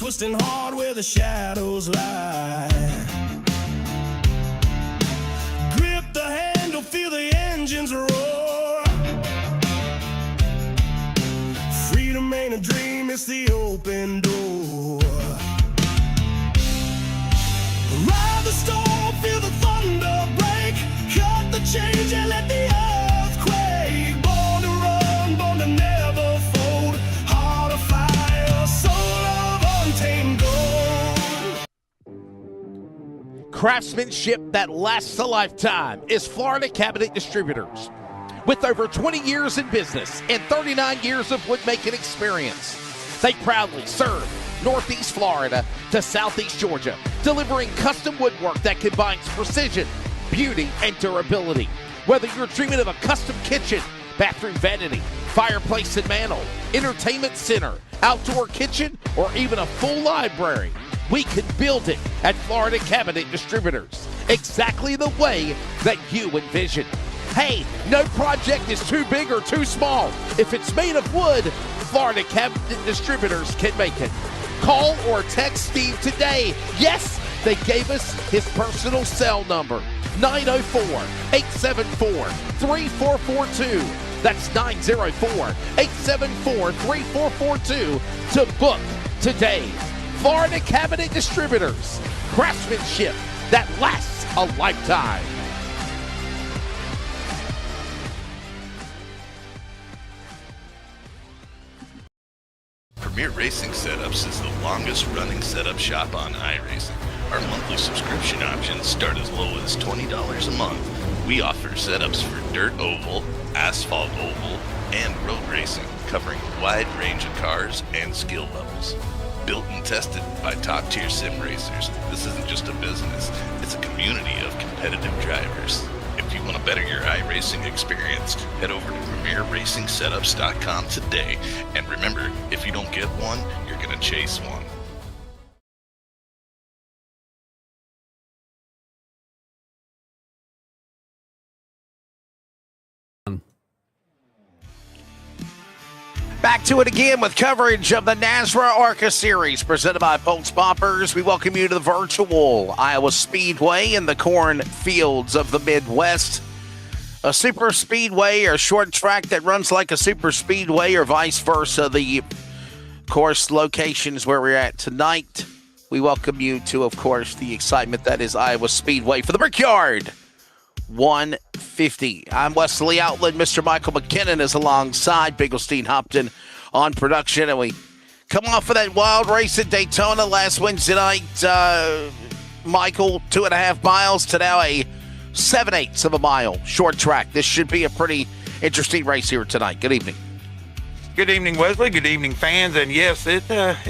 twisting hard where the shadows lie. Grip the handle, feel the engines roar. Freedom ain't a dream, it's the open door. Ride the storm, feel the thunder break. Cut the change and let the earth quake. Born to run, born to never fold. Heart of fire, soul of untamed gold. Craftsmanship that lasts a lifetime is Florida Cabinet Distributors. With over 20 years in business and 39 years of woodmaking experience, they proudly serve Northeast Florida to Southeast Georgia, delivering custom woodwork that combines precision, beauty, and durability. Whether you're dreaming of a custom kitchen, bathroom vanity, fireplace and mantel, entertainment center, outdoor kitchen, or even a full library, we can build it at Florida Cabinet Distributors, exactly the way that you envision. Hey, no project is too big or too small. If it's made of wood, Florida Cabinet Distributors can make it. Call or text Steve today. Yes, they gave us his personal cell number, 904-874-3442. That's 904-874-3442 to book today. Florida Cabinet Distributors, craftsmanship that lasts a lifetime. Premier Racing Setups is the longest running setup shop on iRacing. Our monthly subscription options start as low as $20 a month. We offer setups for dirt oval, asphalt oval, and road racing, covering a wide range of cars and skill levels. Built and tested by top-tier sim racers, this isn't just a business, it's a community of competitive drivers. If you want to better your iRacing experience, head over to PremierRacingSetups.com today. And remember, if you don't get one, you're going to chase one. Back to it again with coverage of the NASRA ARCA Series presented by Pultz Boppers. We welcome you to the virtual Iowa Speedway in the cornfields of the Midwest. A super speedway or short track that runs like a super speedway or vice versa. The course locations where we're at tonight. We welcome you to, of course, the excitement that is Iowa Speedway for the BrickYard 150. I'm Wesley Outland. Mr. Michael McKinnon is alongside Bigglestein Hopton on production, and we come off of that wild race at Daytona last Wednesday night. Michael, 2.5 miles to now a 7/8 of a mile short track. This should be a pretty interesting race here tonight. Good evening. Good evening, Wesley. Good evening, fans. And yes, it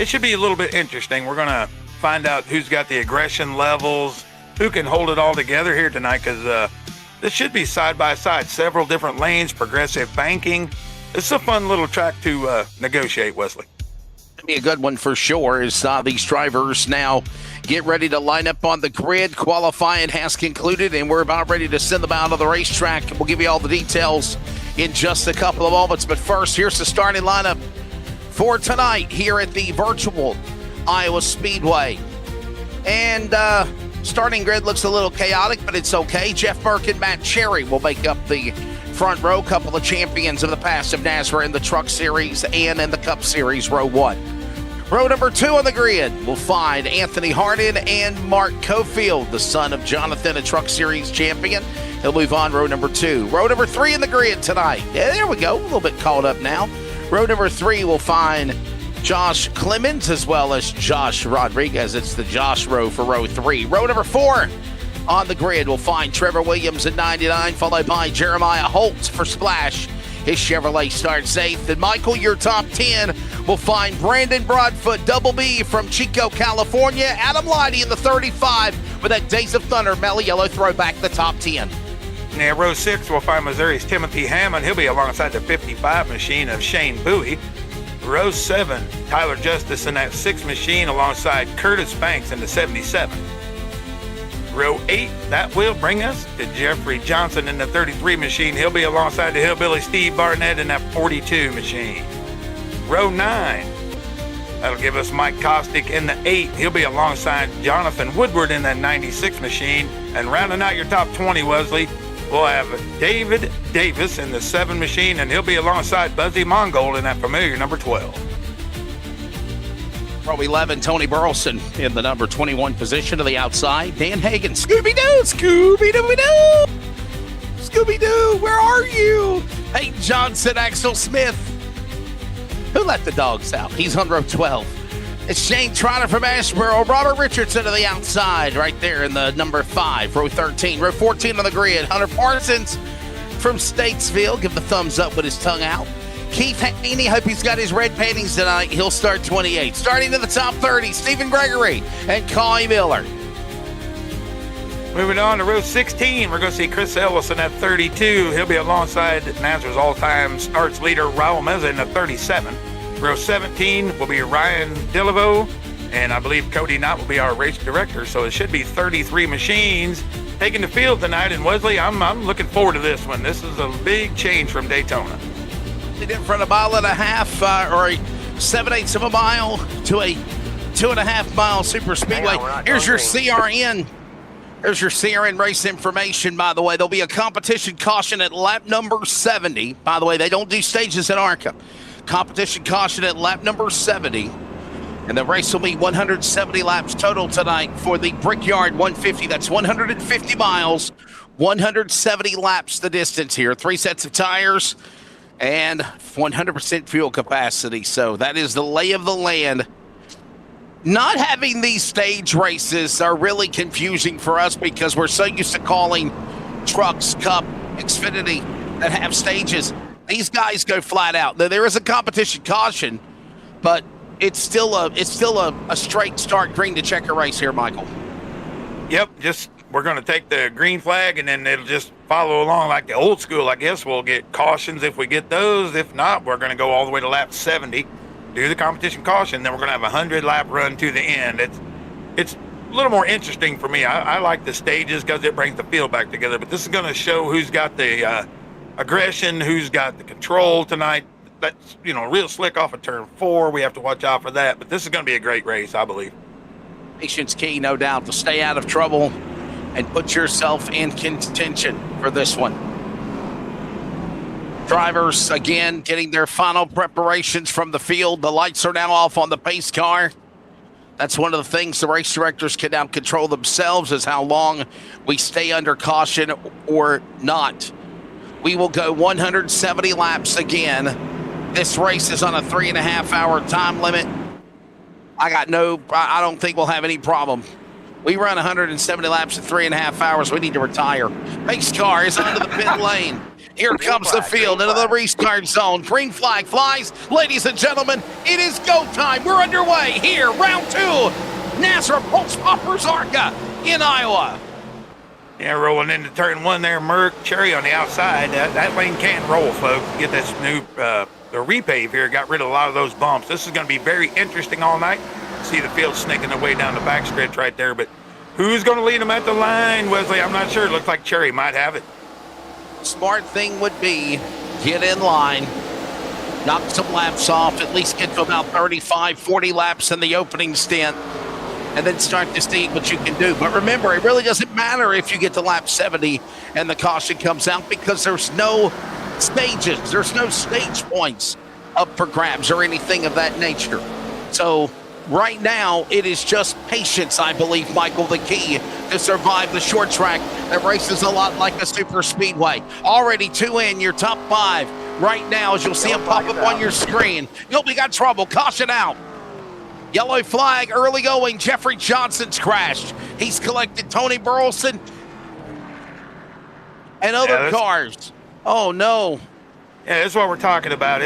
should be a little bit interesting. We're going to find out who's got the aggression levels, who can hold it all together here tonight, because this should be side by side, several different lanes, progressive banking. It's a fun little track to negotiate, Wesley. It'll be a good one for sure as these drivers now get ready to line up on the grid. Qualifying has concluded, and we're about ready to send them out of the racetrack. We'll give you all the details in just a couple of moments. But first, here's the starting lineup for tonight here at the virtual Iowa Speedway. And starting grid looks a little chaotic, but it's okay. Jeff Burke and Matt Cherry will make up the front row. Couple of champions of the past of NASRA in the Truck Series and in the Cup Series, row 1. Row number 2 on the grid will find Anthony Hardin and Mark Cofield, the son of Jonathan, a Truck Series champion. He'll move on row number 2. Row number 3 in the grid tonight. Yeah, there we go. A little bit caught up now. Row number 3 will find Josh Clemens as well as Josh Rodriguez. It's the Josh row for row 3. Row number 4 on the grid will find Trevor Williams at 99, followed by Jeremiah Holt for Splash. His Chevrolet starts 8th. And Michael, your top 10 will find Brandon Broadfoot, Double B from Chico, California. Adam Lighty in the 35 with that Days of Thunder Mellow Yellow throwback, the top 10. Now, row 6 will find Missouri's Timothy Hammond. He'll be alongside the 55 machine of Shane Bowie. Row 7, Tyler Justice in that 6 machine alongside Curtis Banks in the 77. Row 8, that will bring us to Jeffrey Johnson in the 33 machine. He'll be alongside the Hillbilly Steve Barnett in that 42 machine. Row 9, That'll give us Mike Kostick in the 8. He'll be alongside Jonathan Woodward in that 96 machine. And rounding out your top 20, Wesley, we'll have David Davis in the 7 machine, and he'll be alongside Buzzy Mongold in that familiar number 12. Row 11, Tony Burleson in the number 21 position to the outside. Dan Hagan, Scooby-Doo, Scooby-Doo-Doo, Scooby-Doo, where are you? Peyton Johnson, Axel Smith. Who let the dogs out? He's on row 12. It's Shane Trotter from Asheboro. Robert Richardson to the outside right there in the number 5, row 13. Row 14 on the grid, Hunter Parsons from Statesville. Give the thumbs up with his tongue out. Keith Haney, hope he's got his red paintings tonight. He'll start 28. Starting to the top 30, Stephen Gregory and Collie Miller. Moving on to row 16, we're going to see Chris Ellison at 32. He'll be alongside NASRA's all-time starts leader, Raul Meza, in the 37. Row 17 will be Ryan Dillevo, and I believe Cody Knott will be our race director, so it should be 33 machines taking the field tonight. And Wesley, I'm looking forward to this one. This is a big change from Daytona. In front of a mile and a half, or a 7/8 of a mile to a 2.5 mile super speedway. Here's your CRN. There's your CRN race information, by the way. There'll be a competition caution at lap number 70. By the way, they don't do stages at ARCA. Competition caution at lap number 70. And the race will be 170 laps total tonight for the BrickYard 150. That's 150 miles, 170 laps the distance here. 3 sets of tires and 100% fuel capacity. So that is the lay of the land. Not having these stage races are really confusing for us because we're so used to calling trucks, Cup, Xfinity that have stages. These guys go flat out. There is a competition caution, but it's still a straight start green to checker race here, Michael. Yep, we're going to take the green flag, and then it'll just follow along like the old school, I guess. We'll get cautions if we get those. If not, we're going to go all the way to lap 70, do the competition caution, then we're going to have a 100-lap run to the end. It's a little more interesting for me. I like the stages because it brings the field back together, but this is going to show who's got the aggression, who's got the control tonight. That's, real slick off of turn 4. We have to watch out for that, but this is going to be a great race, I believe. Patience key, no doubt, to stay out of trouble and put yourself in contention for this one. Drivers, again, getting their final preparations from the field. The lights are now off on the pace car. That's one of the things the race directors can now control themselves, is how long we stay under caution or not. We will go 170 laps again. This race is on a 3.5-hour time limit. I don't think we'll have any problem. We run 170 laps in 3.5 hours. We need to retire. Pace car is onto the pit lane. Here comes the field into the restart zone. Green flag flies. Ladies and gentlemen, it is go time. We're underway here. Round 2. NASRA Pultz Poppers ARCA in Iowa. Yeah, rolling into turn 1 there, Merck. Cherry on the outside. That lane can roll, folks. Get this new the repave here. Got rid of a lot of those bumps. This is going to be very interesting all night. See the field snaking their way down the backstretch right there. But who's going to lead them at the line, Wesley? I'm not sure. It looks like Cherry might have it. Smart thing would be get in line, knock some laps off, at least get to about 35, 40 laps in the opening stint, and then start to see what you can do. But remember, it really doesn't matter if you get to lap 70 and the caution comes out, because there's no stages. There's no stage points up for grabs or anything of that nature. So right now, it is just patience, I believe, Michael, the key to survive the short track that races a lot like a super speedway. Already 2 in, your top 5 right now, as you'll see them pop up on your screen. Gilby got trouble, caution out. Yellow flag, early going. Jeffrey Johnson's crashed. He's collected Tony Burleson and other cars. Oh, no. Yeah, that's what we're talking about.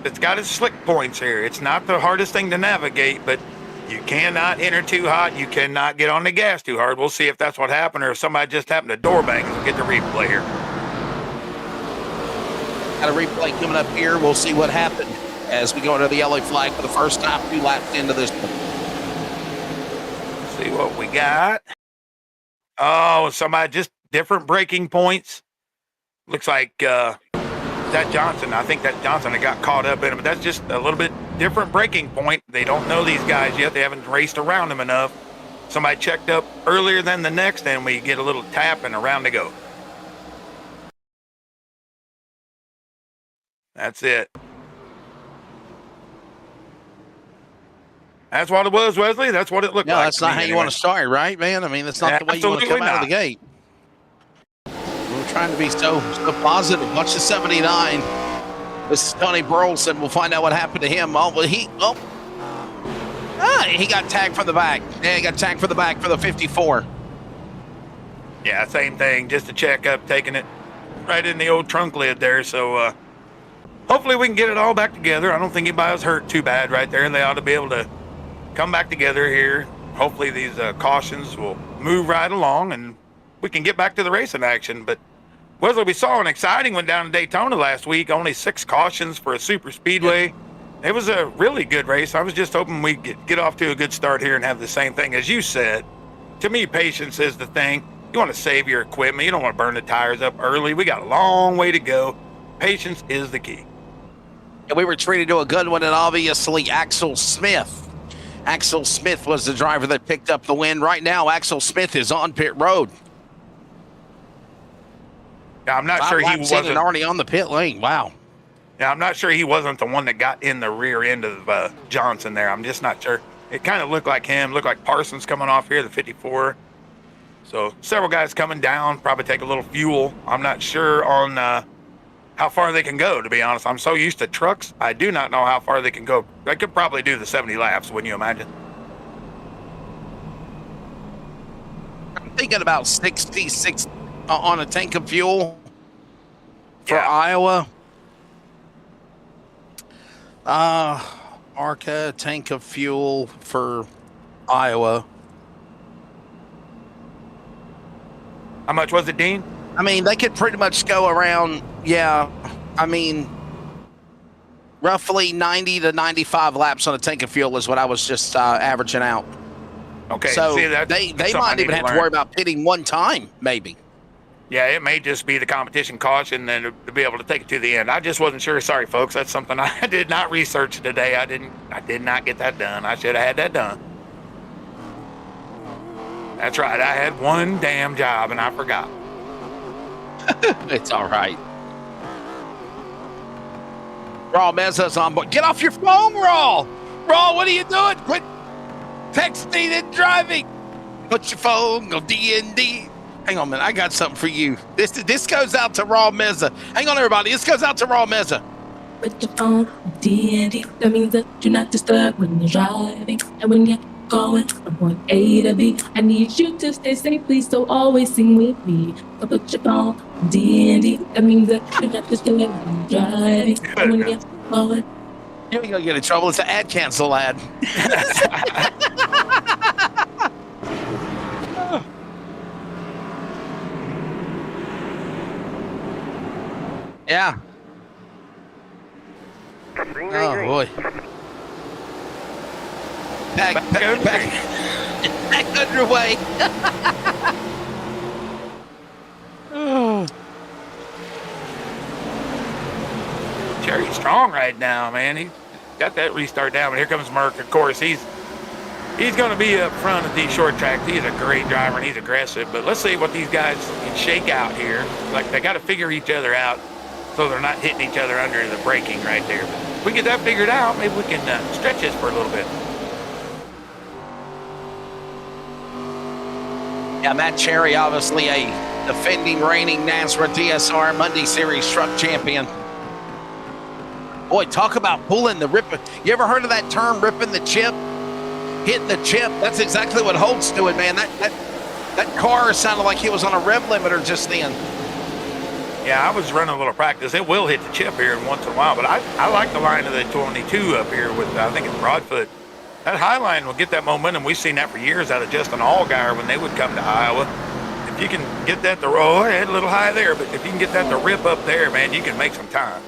It's got its slick points here. It's not the hardest thing to navigate, but you cannot enter too hot. You cannot get on the gas too hard. We'll see if that's what happened or if somebody just happened to door bang us. We'll get the replay here. Got a replay coming up here. We'll see what happened as we go into the yellow flag for the first time 2 laps into this one. See what we got. Oh, somebody just different braking points. Looks like that Johnson. I think that Johnson had got caught up in it, but that's just a little bit different breaking point. They don't know these guys yet. They haven't raced around them enough. Somebody checked up earlier than the next, and we get a little tap and around to go. That's it. That's what it was, Wesley. That's what it looked like. No, that's not how you want to start, right, man? I mean, that's not the way you want to come out of the gate. We're trying to be so positive. Watch the 79. This is Tony Burleson. We'll find out what happened to him. He got tagged from the back. Yeah, he got tagged from the back for the 54. Yeah, same thing. Just a checkup, taking it right in the old trunk lid there. So hopefully we can get it all back together. I don't think anybody was hurt too bad right there. They ought to be able to come back together here. Hopefully these cautions will move right along and we can get back to the racing action. But Wesley, we saw an exciting one down in Daytona last week. Only 6 cautions for a super speedway. It was a really good race. I was just hoping we'd get off to a good start here and have the same thing. As you said, to me, patience is the thing. You want to save your equipment. You don't want to burn the tires up early. We got a long way to go. Patience is the key. And we were treated to a good one, and obviously Axel Smith. Axel Smith was the driver that picked up the win. Right now, Axel Smith is on pit road. Yeah, I'm not sure he wasn't already on the pit lane. Wow. Yeah, I'm not sure he wasn't the one that got in the rear end of Johnson there. I'm just not sure. It kind of looked like him, looked like Parsons coming off here, the 54. So several guys coming down, probably take a little fuel. I'm not sure on how far they can go, to be honest. I'm so used to trucks, I do not know how far they can go. They could probably do the 70 laps, wouldn't you imagine? I'm thinking about 66 on a tank of fuel for Iowa. ARCA tank of fuel for Iowa. How much was it, Dean? I mean, they could pretty much go around, roughly 90 to 95 laps on a tank of fuel is what I was just averaging out. Okay, so see, they might even have to worry about pitting one time, maybe. Yeah, it may just be the competition caution then to be able to take it to the end. I just wasn't sure. Sorry, folks. That's something I did not research today. I did not get that done. I should have had that done. That's right. I had one damn job and I forgot. It's all right. Raw Mezza's on board. Get off your phone, Raw. Raw, what are you doing? Quit texting and driving. Put your phone on D&D. Hang on a minute. I got something for you. This goes out to Raw Mezza. Hang on, everybody. This goes out to Raw Mezza. Put your phone on D&D. That means that you're not disturbed when you're driving. And when you're going from point A to B, I need you to stay safe, please. So always sing with me. So put your phone on D&D. That means that you're not disturbed when you're driving. And when you're going. You're going to get in trouble. It's an ad cancel ad. Yeah. Oh, boy. Back underway. Cherry's strong right now, man. He got that restart down, but here comes Merck. Of course, he's going to be up front at these short tracks. He's a great driver, and he's aggressive. But let's see what these guys can shake out here. Like, they got to figure each other out so they're not hitting each other under the braking right there. But if we get that figured out, maybe we can stretch this for a little bit. Yeah, Matt Cherry, obviously a defending, reigning NASRA TSR Monday Series truck champion. Boy, talk about pulling the rip. You ever heard of that term, ripping the chip? Hitting the chip? That's exactly what Holt's doing, man. That car sounded like he was on a rev limiter just then. Yeah, I was running a little practice. It will hit the chip here once in a while, but I like the line of the 22 up here with, I think it's Broadfoot. That high line will get that momentum. We've seen that for years out of Justin Allgaier when they would come to Iowa. If you can get that to roll, I had a little high there, but if you can get that to rip up there, man, you can make some time.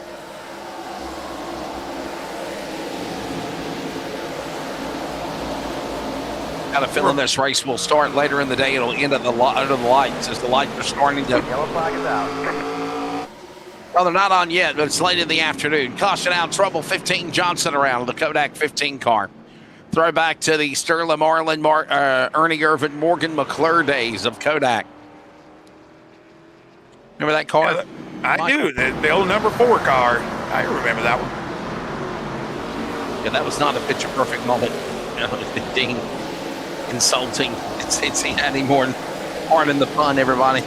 Got a feeling this race will start later in the day. It'll end at under the lights as the lights are starting to. Yellow flag is out. Well, they're not on yet, but it's late in the afternoon. Caution out, trouble 15 Johnson around the Kodak 15 car. Throwback to the Sterling Marlin, Ernie Irvin, Morgan McClure days of Kodak. Remember that car? Yeah, I do. The old number 4 car. I remember that one. Yeah, that was not a picture perfect moment. You know, it's being insulting. It's any more pardon the pun, everybody.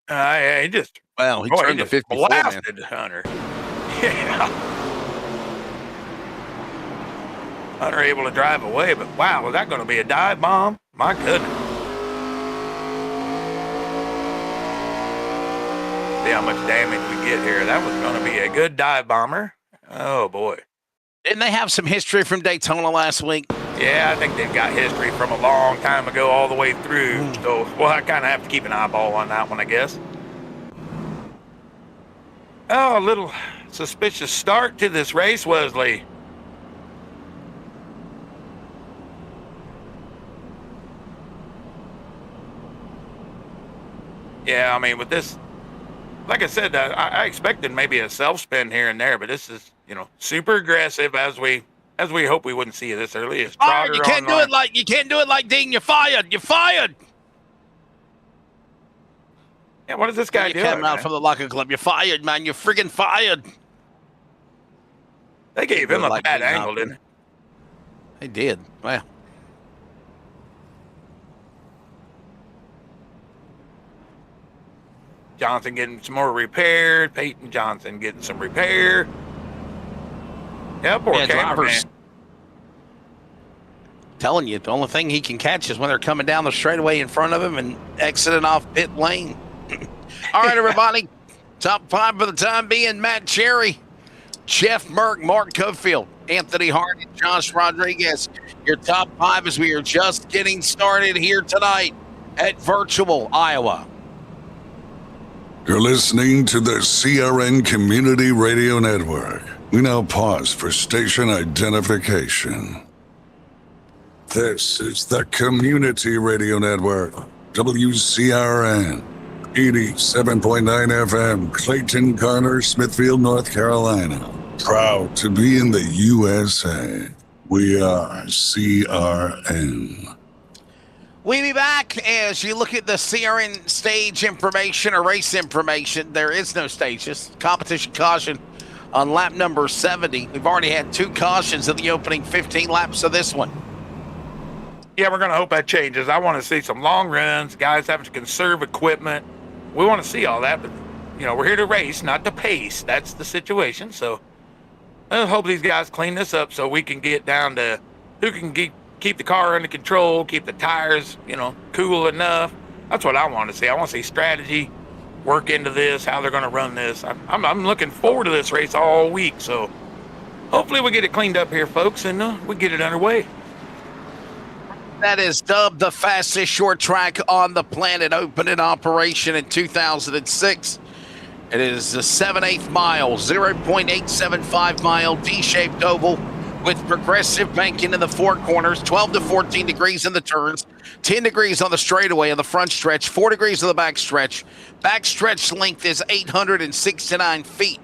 He just Well, he turned the 54, blasted man. Hunter. Yeah. Hunter able to drive away, but wow, was that going to be a dive bomb? My goodness. See how much damage we get here. That was going to be a good dive bomber. Oh, boy. Didn't they have some history from Daytona last week? Yeah, I think they've got history from a long time ago all the way through. So, well, I kind of have to keep an eyeball on that one, I guess. Oh, a little suspicious start to this race, Wesley. Yeah, I mean, with this, like I said, I expected maybe a self-spin here and there, but this is, super aggressive as we hope we wouldn't see this early. It's Fired. You can't do it like Dean. You're fired. You're fired. Yeah, what is this guy doing? Coming out from the locker club. You're fired, man. You're friggin' fired. They gave him a bad angle, didn't they? They did. Well. Johnson getting some more repaired. Peyton Johnson getting some repair. Yeah, poor cameraman. Telling you, the only thing he can catch is when they're coming down the straightaway in front of him and exiting off pit lane. All right, everybody. Top 5 for the time being: Matt Cherry, Jeff Merck, Mark Cofield, Anthony Hardy, Josh Rodriguez. Your top 5 as we are just getting started here tonight at Virtual, Iowa. You're listening to the CRN Community Radio Network. We now pause for station identification. This is the Community Radio Network, WCRN, 87.9 FM, Clayton, Garner, Smithfield, North Carolina. Proud to be in the USA. We are CRN. We'll be back as you look at the CRN stage information or race information. There is no stages. Competition caution on lap number 70. We've already had 2 cautions in the opening 15 laps of this one. Yeah, we're going to hope that changes. I want to see some long runs, guys having to conserve equipment. We want to see all that, but, we're here to race, not to pace. That's the situation. So I hope these guys clean this up so we can get down to who can keep the car under control, keep the tires, cool enough. That's what I want to see. I want to see strategy, work into this, how they're going to run this. I'm looking forward to this race all week. So hopefully we get it cleaned up here, folks, and we get it underway. That is dubbed the fastest short track on the planet, opened in operation in 2006. It is a 7/8 mile, 0.875 mile D-shaped oval with progressive banking in the 4 corners, 12 to 14 degrees in the turns, 10 degrees on the straightaway on the front stretch, 4 degrees on the back stretch. Back stretch length is 869 feet.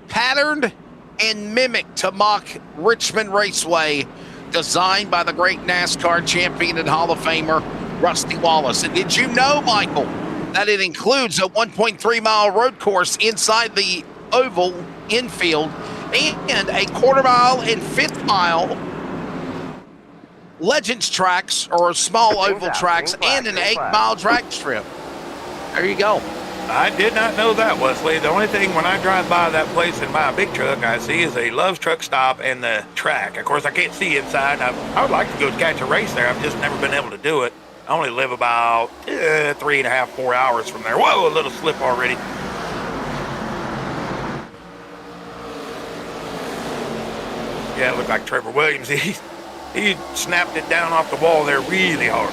Patterned and mimicked to mock Richmond Raceway, designed by the great NASCAR champion and Hall of Famer Rusty Wallace. And did you know, Michael, that it includes a 1.3 mile road course inside the oval infield and a 1/4 mile and 5th mile Legends tracks or small oval tracks and an 8-mile drag strip? There you go. I did not know that, Wesley. The only thing when I drive by that place in my big truck, I see is a Love's Truck Stop and the track. Of course, I can't see inside. I would like to go catch a race there. I've just never been able to do it. I only live about 3.5, 4 hours from there. Whoa, a little slip already. Yeah, it looked like Trevor Williams. He snapped it down off the wall there really hard.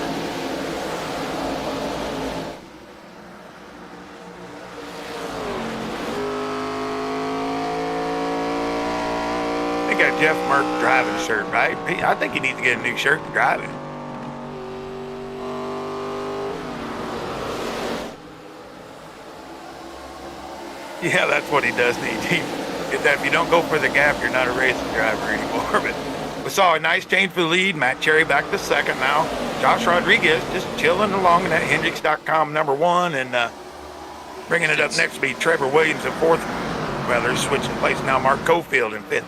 They got Jeff Merck driving shirt, right? I think he needs to get a new shirt to drive it. Yeah, that's what he does need. If you don't go for the gap, you're not a racing driver anymore. But we saw a nice change for the lead. Matt Cherry back to second now. Josh Rodriguez just chilling along in that Hendricks.com #1, and bringing it up next to be Trevor Williams in fourth. Well, they're switching place now. Mark Cofield in fifth.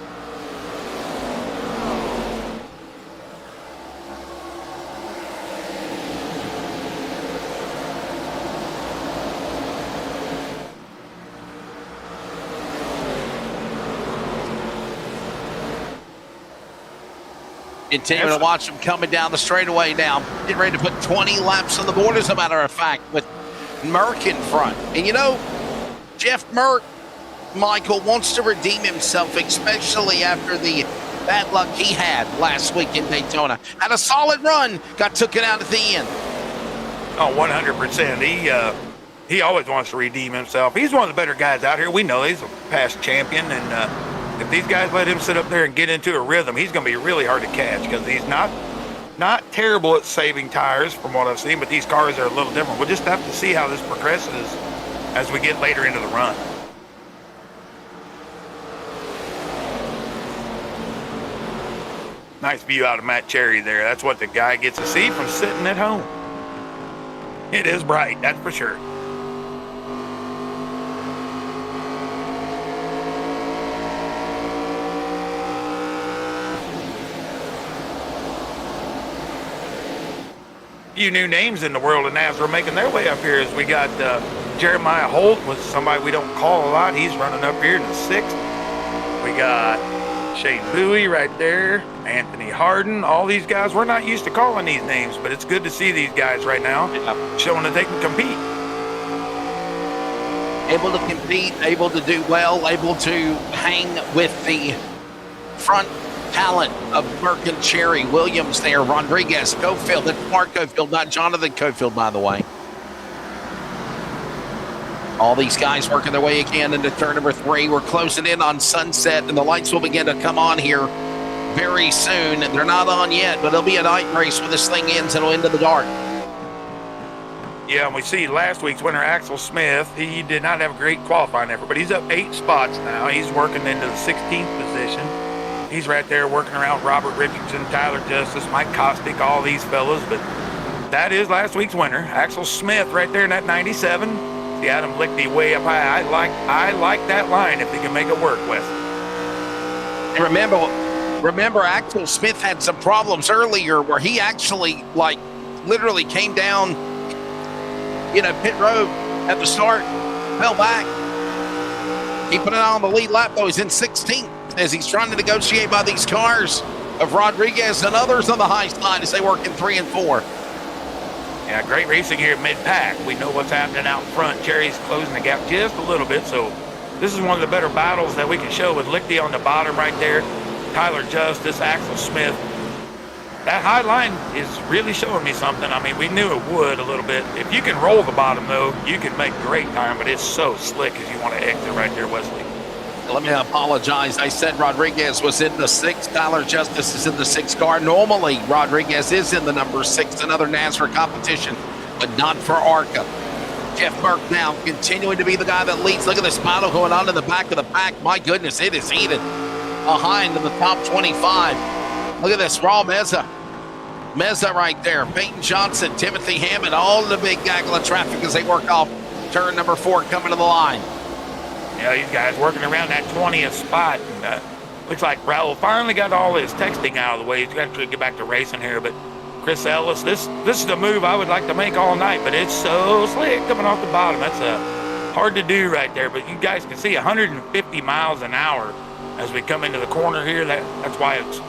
Continuing to watch them coming down the straightaway now. Getting ready to put 20 laps on the board, as a matter of fact, with Merck in front. And you know, Jeff Merck, Michael, wants to redeem himself, especially after the bad luck he had last week in Daytona. Had a solid run, got took it out at the end. Oh, 100%. He always wants to redeem himself. He's one of the better guys out here. We know he's a past champion, and if these guys let him sit up there and get into a rhythm, he's going to be really hard to catch, because he's not terrible at saving tires from what I've seen, but these cars are a little different. We'll just have to see how this progresses as we get later into the run. Nice view out of Matt Cherry there. That's what the guy gets to see from sitting at home. It is bright, that's for sure. Few new names in the world of NASRA making their way up here, as we got Jeremiah Holt, was somebody we don't call a lot. He's running up here in the 6th. We got Shane Bowie right there, Anthony Harden, all these guys. We're not used to calling these names, but it's good to see these guys right now showing that they can compete. Able to compete, able to do well, able to hang with the front talent of Merck and Cherry. Williams there, Rodriguez, Cofield. That's Mark Cofield, not Jonathan Cofield, by the way. All these guys working their way again into turn number 3. We're closing in on sunset, and the lights will begin to come on here very soon. They're not on yet, but it'll be a night race when this thing ends. It'll end in the dark. Yeah, and we see last week's winner, Axel Smith. He did not have a great qualifying effort, but he's up 8 spots now. He's working into the 16th position. He's right there working around Robert Richardson, Tyler Justice, Mike Kostick, all these fellas. But that is last week's winner, Axel Smith, right there in that 97. See Adam Lichty way up high. I like that line if they can make it work, Wes. And remember, Axel Smith had some problems earlier where he actually, literally came down, pit road at the start, fell back. He put it on the lead lap, though. He's in 16th. As he's trying to negotiate by these cars of Rodriguez and others on the high side as they work in 3 and 4. Yeah, great racing here at mid-pack. We know what's happening out front. Cherry's closing the gap just a little bit, so this is one of the better battles that we can show with Lichty on the bottom right there, Tyler Justice, Axel Smith. That high line is really showing me something. I mean, we knew it would a little bit. If you can roll the bottom, though, you can make great time, but it's so slick as you want to exit right there, Wesley. Let me apologize. I said Rodriguez was in the 6th. Tyler Justice is in the 6th car. Normally, Rodriguez is in the number 6, another NASRA competition, but not for ARCA. Jeff Merck now continuing to be the guy that leads. Look at this battle going on in the back of the pack. My goodness, it is heated behind in the top 25. Look at this, Raul Meza. Meza right there. Peyton Johnson, Timothy Hammond, all the big gaggle of traffic as they work off turn number 4 coming to the line. Yeah, these guys working around that 20th spot. And, looks like Raul finally got all his texting out of the way. He's got to get back to racing here. But Chris Ellis, this is the move I would like to make all night, but it's so slick coming off the bottom. That's hard to do right there. But you guys can see 150 miles an hour as we come into the corner here. That's why it's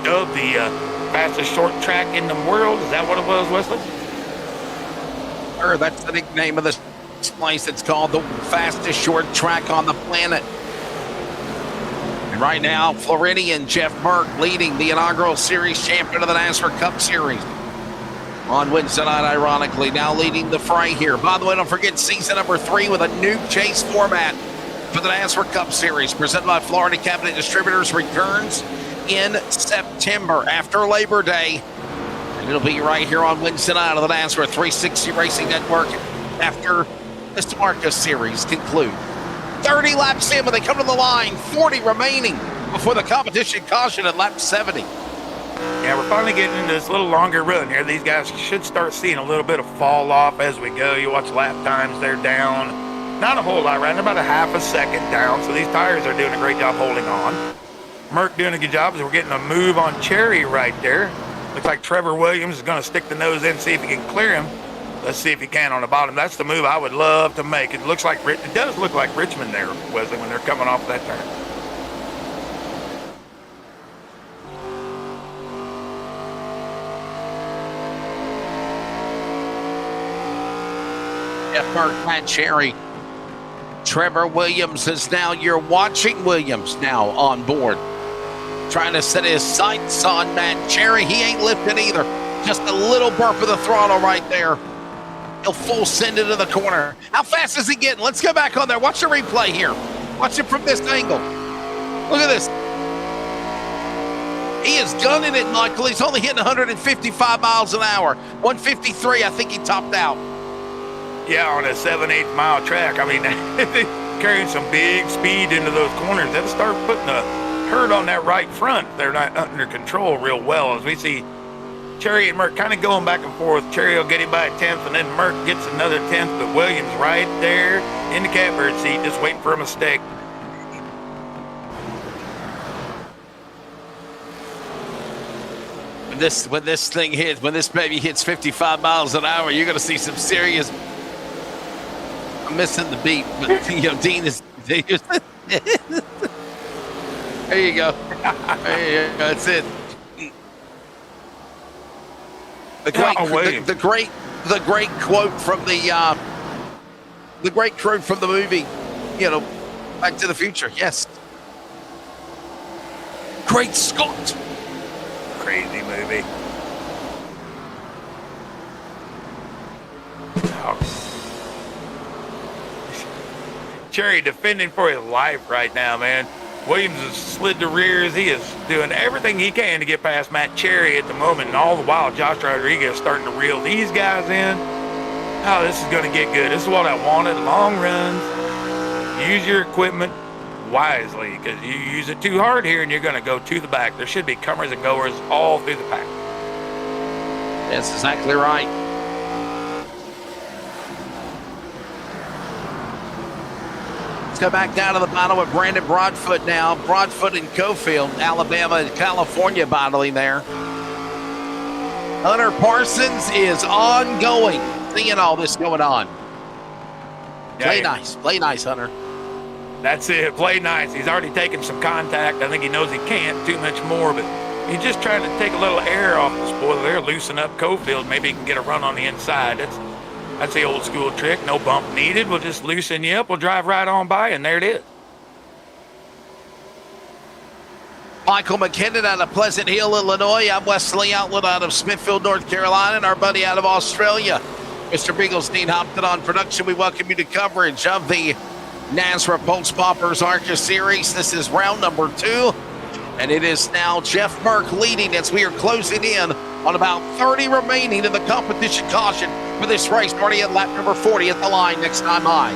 dubbed the fastest short track in the world. Is that what it was, Wesley? Sure, that's the nickname of this place. It's called the fastest short track on the planet. And right now, Floridian Jeff Merck leading the inaugural series champion of the NASRA Cup Series. On Wednesday night, ironically, now leading the fray here. By the way, don't forget season number 3 with a new chase format for the NASRA Cup Series, presented by Florida Cabinet Distributors, returns in September after Labor Day. And it'll be right here on Wednesday night on the NASRA 360 Racing Network after this ARCA series conclude. 30 laps in when they come to the line, 40 remaining before the competition caution at lap 70. Yeah, we're finally getting into this little longer run here. These guys should start seeing a little bit of fall off as we go. You watch lap times, they're down. Not a whole lot, right? They're about a half a second down, so these tires are doing a great job holding on. Merck doing a good job as we're getting a move on Cherry right there. Looks like Trevor Williams is going to stick the nose in, see if he can clear him. Let's see if he can on the bottom. That's the move I would love to make. It does look like Richmond there, Wesley, when they're coming off that turn. Merck, Matt Cherry. Trevor Williams is now, you're watching Williams now on board. Trying to set his sights on Matt Cherry. He ain't lifting either. Just a little burp of the throttle right there. He'll full send into the corner. How fast is he getting? Let's go back on there. Watch the replay here. Watch it from this angle. Look at this. He is gunning it, Michael. He's only hitting 155 miles an hour. 153, I think he topped out. Yeah, on a 7-8 mile track. I mean, carrying some big speed into those corners. That'll start putting a hurt on that right front. They're not under control real well, as we see Cherry and Merck kind of going back and forth. Cherry will get him by a 10th, and then Merck gets another 10th, but Williams right there in the catbird seat, just waiting for a mistake. When this baby hits 55 miles an hour, you're going to see some serious. I'm missing the beat, but Dean is. There you go. There you go. That's it. The great quote from the great quote from the movie, Back to the Future. Yes. Great Scott. Crazy movie. Cherry defending for his life right now, man. Williams has slid the rears. He is doing everything he can to get past Matt Cherry at the moment, and all the while Josh Rodriguez starting to reel these guys in. Oh, this is going to get good. This is what I wanted. Long runs. Use your equipment wisely, because you use it too hard here and you're going to go to the back. There should be comers and goers all through the pack. That's exactly right. Let's go back down to the bottom with Brandon Broadfoot now. Broadfoot and Cofield, Alabama and California battling there. Hunter Parsons is ongoing, seeing all this going on. Play nice, Hunter. That's it. Play nice. He's already taken some contact. I think he knows he can't too much more, but he's just trying to take a little air off the spoiler there, loosen up Cofield. Maybe he can get a run on the inside. That's the old school trick. No bump needed. We'll just loosen you up. We'll drive right on by, and there it is. Michael McKinnon out of Pleasant Hill, Illinois. I'm Wesley Outlet out of Smithfield, North Carolina, and our buddy out of Australia, Mr. Beagles, Dean Hopton on production. We welcome you to coverage of the NASRA Pultz Poppers ARCA Series. This is round number 2, and it is now Jeff Merck leading as we are closing in on about 30 remaining in the competition caution for this race. Already at lap number 40 at the line next time high.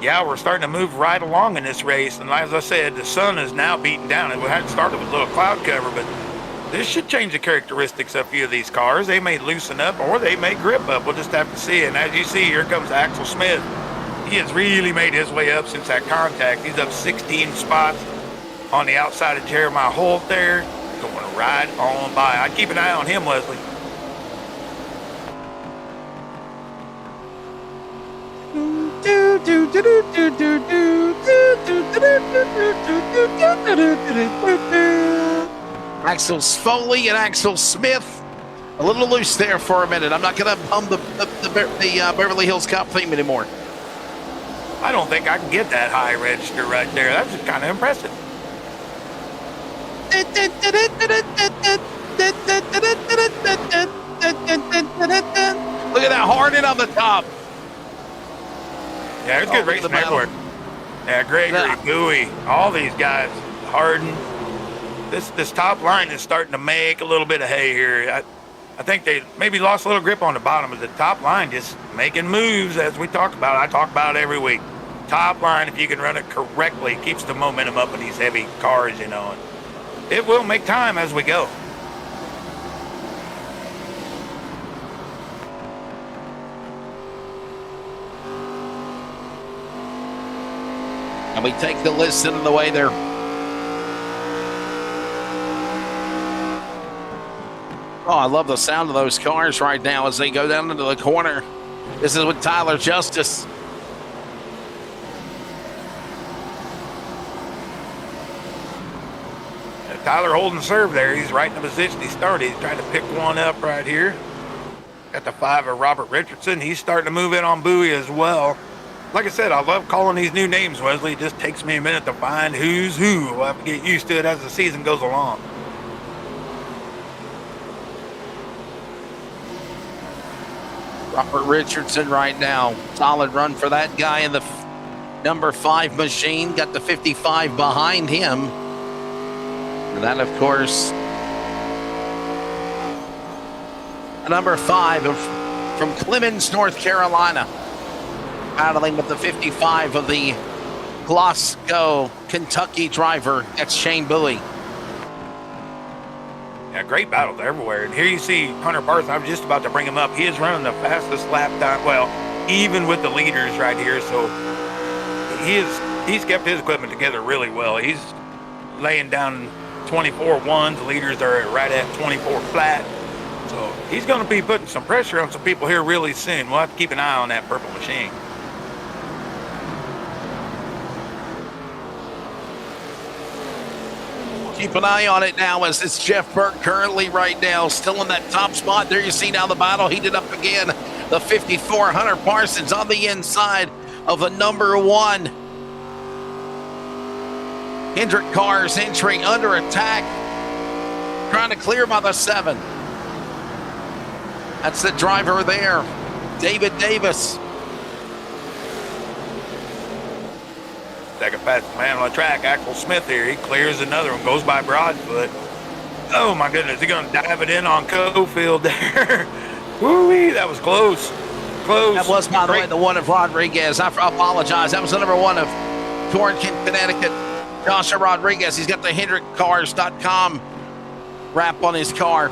Yeah, we're starting to move right along in this race, and as I said, the sun is now beating down. We hadn't started with a little cloud cover, but this should change the characteristics of a few of these cars. They may loosen up, or they may grip up. We'll just have to see. And as you see, here comes Axel Smith. He has really made his way up since that contact. He's up 16 spots on the outside of Jeremiah Holt there, going right on by. I'd keep an eye on him, Wesley. Axel Foley and Axel Smith, a little loose there for a minute. I'm not going to hum the Beverly Hills Cop theme anymore. I don't think I can get that high register right there. That's kind of impressive. Look at that Harden on the top. Yeah, it's good racing everywhere. Yeah, Gregory, Bowie, all these guys, Harden. This top line is starting to make a little bit of hay here. I think they maybe lost a little grip on the bottom, but the top line just making moves as we talk about. I talk about it every week. top line, if you can run it correctly, it keeps the momentum up in these heavy cars, and it will make time as we go. And we take the listen of the way there. Oh, I love the sound of those cars right now as they go down into the corner. This is with Tyler Justice. Tyler holding serve there. He's right in the position he started. He's trying to pick one up right here. Got the 5 of Robert Richardson. He's starting to move in on Bowie as well. Like I said, I love calling these new names, Wesley. It just takes me a minute to find who's who. We'll have to get used to it as the season goes along. Robert Richardson right now. Solid run for that guy in the number 5 machine. Got the 55 behind him. And that, of course, number 5 from Clemens, North Carolina. Battling with the 55 of the Glasgow, Kentucky driver. That's Shane Bowie. Yeah, great battles everywhere. And here you see Hunter Parsons. I'm just about to bring him up. He is running the fastest lap time. Well, even with the leaders right here. So he's kept his equipment together really well. He's laying down 24-1. The leaders are right at 24 flat. So he's going to be putting some pressure on some people here really soon. We'll have to keep an eye on that purple machine. Keep an eye on it now as it's Jeff Burke currently right now still in that top spot. There you see now the battle heated up again. The 54 Hunter Parsons on the inside of the number 1. Hendrick Cars entering under attack. Trying to clear by the 7. That's the driver there, David Davis. Second fastest man on the track, Axel Smith here. He clears another one, goes by Broadfoot. Oh my goodness, he's gonna dive it in on Cofield there. Woo-wee, that was close. Close. That was, by the way, the one of Rodriguez. I apologize. That was the number 1 of Torrington, Connecticut. Joshua Rodriguez. He's got the HendrickCars.com wrap on his car,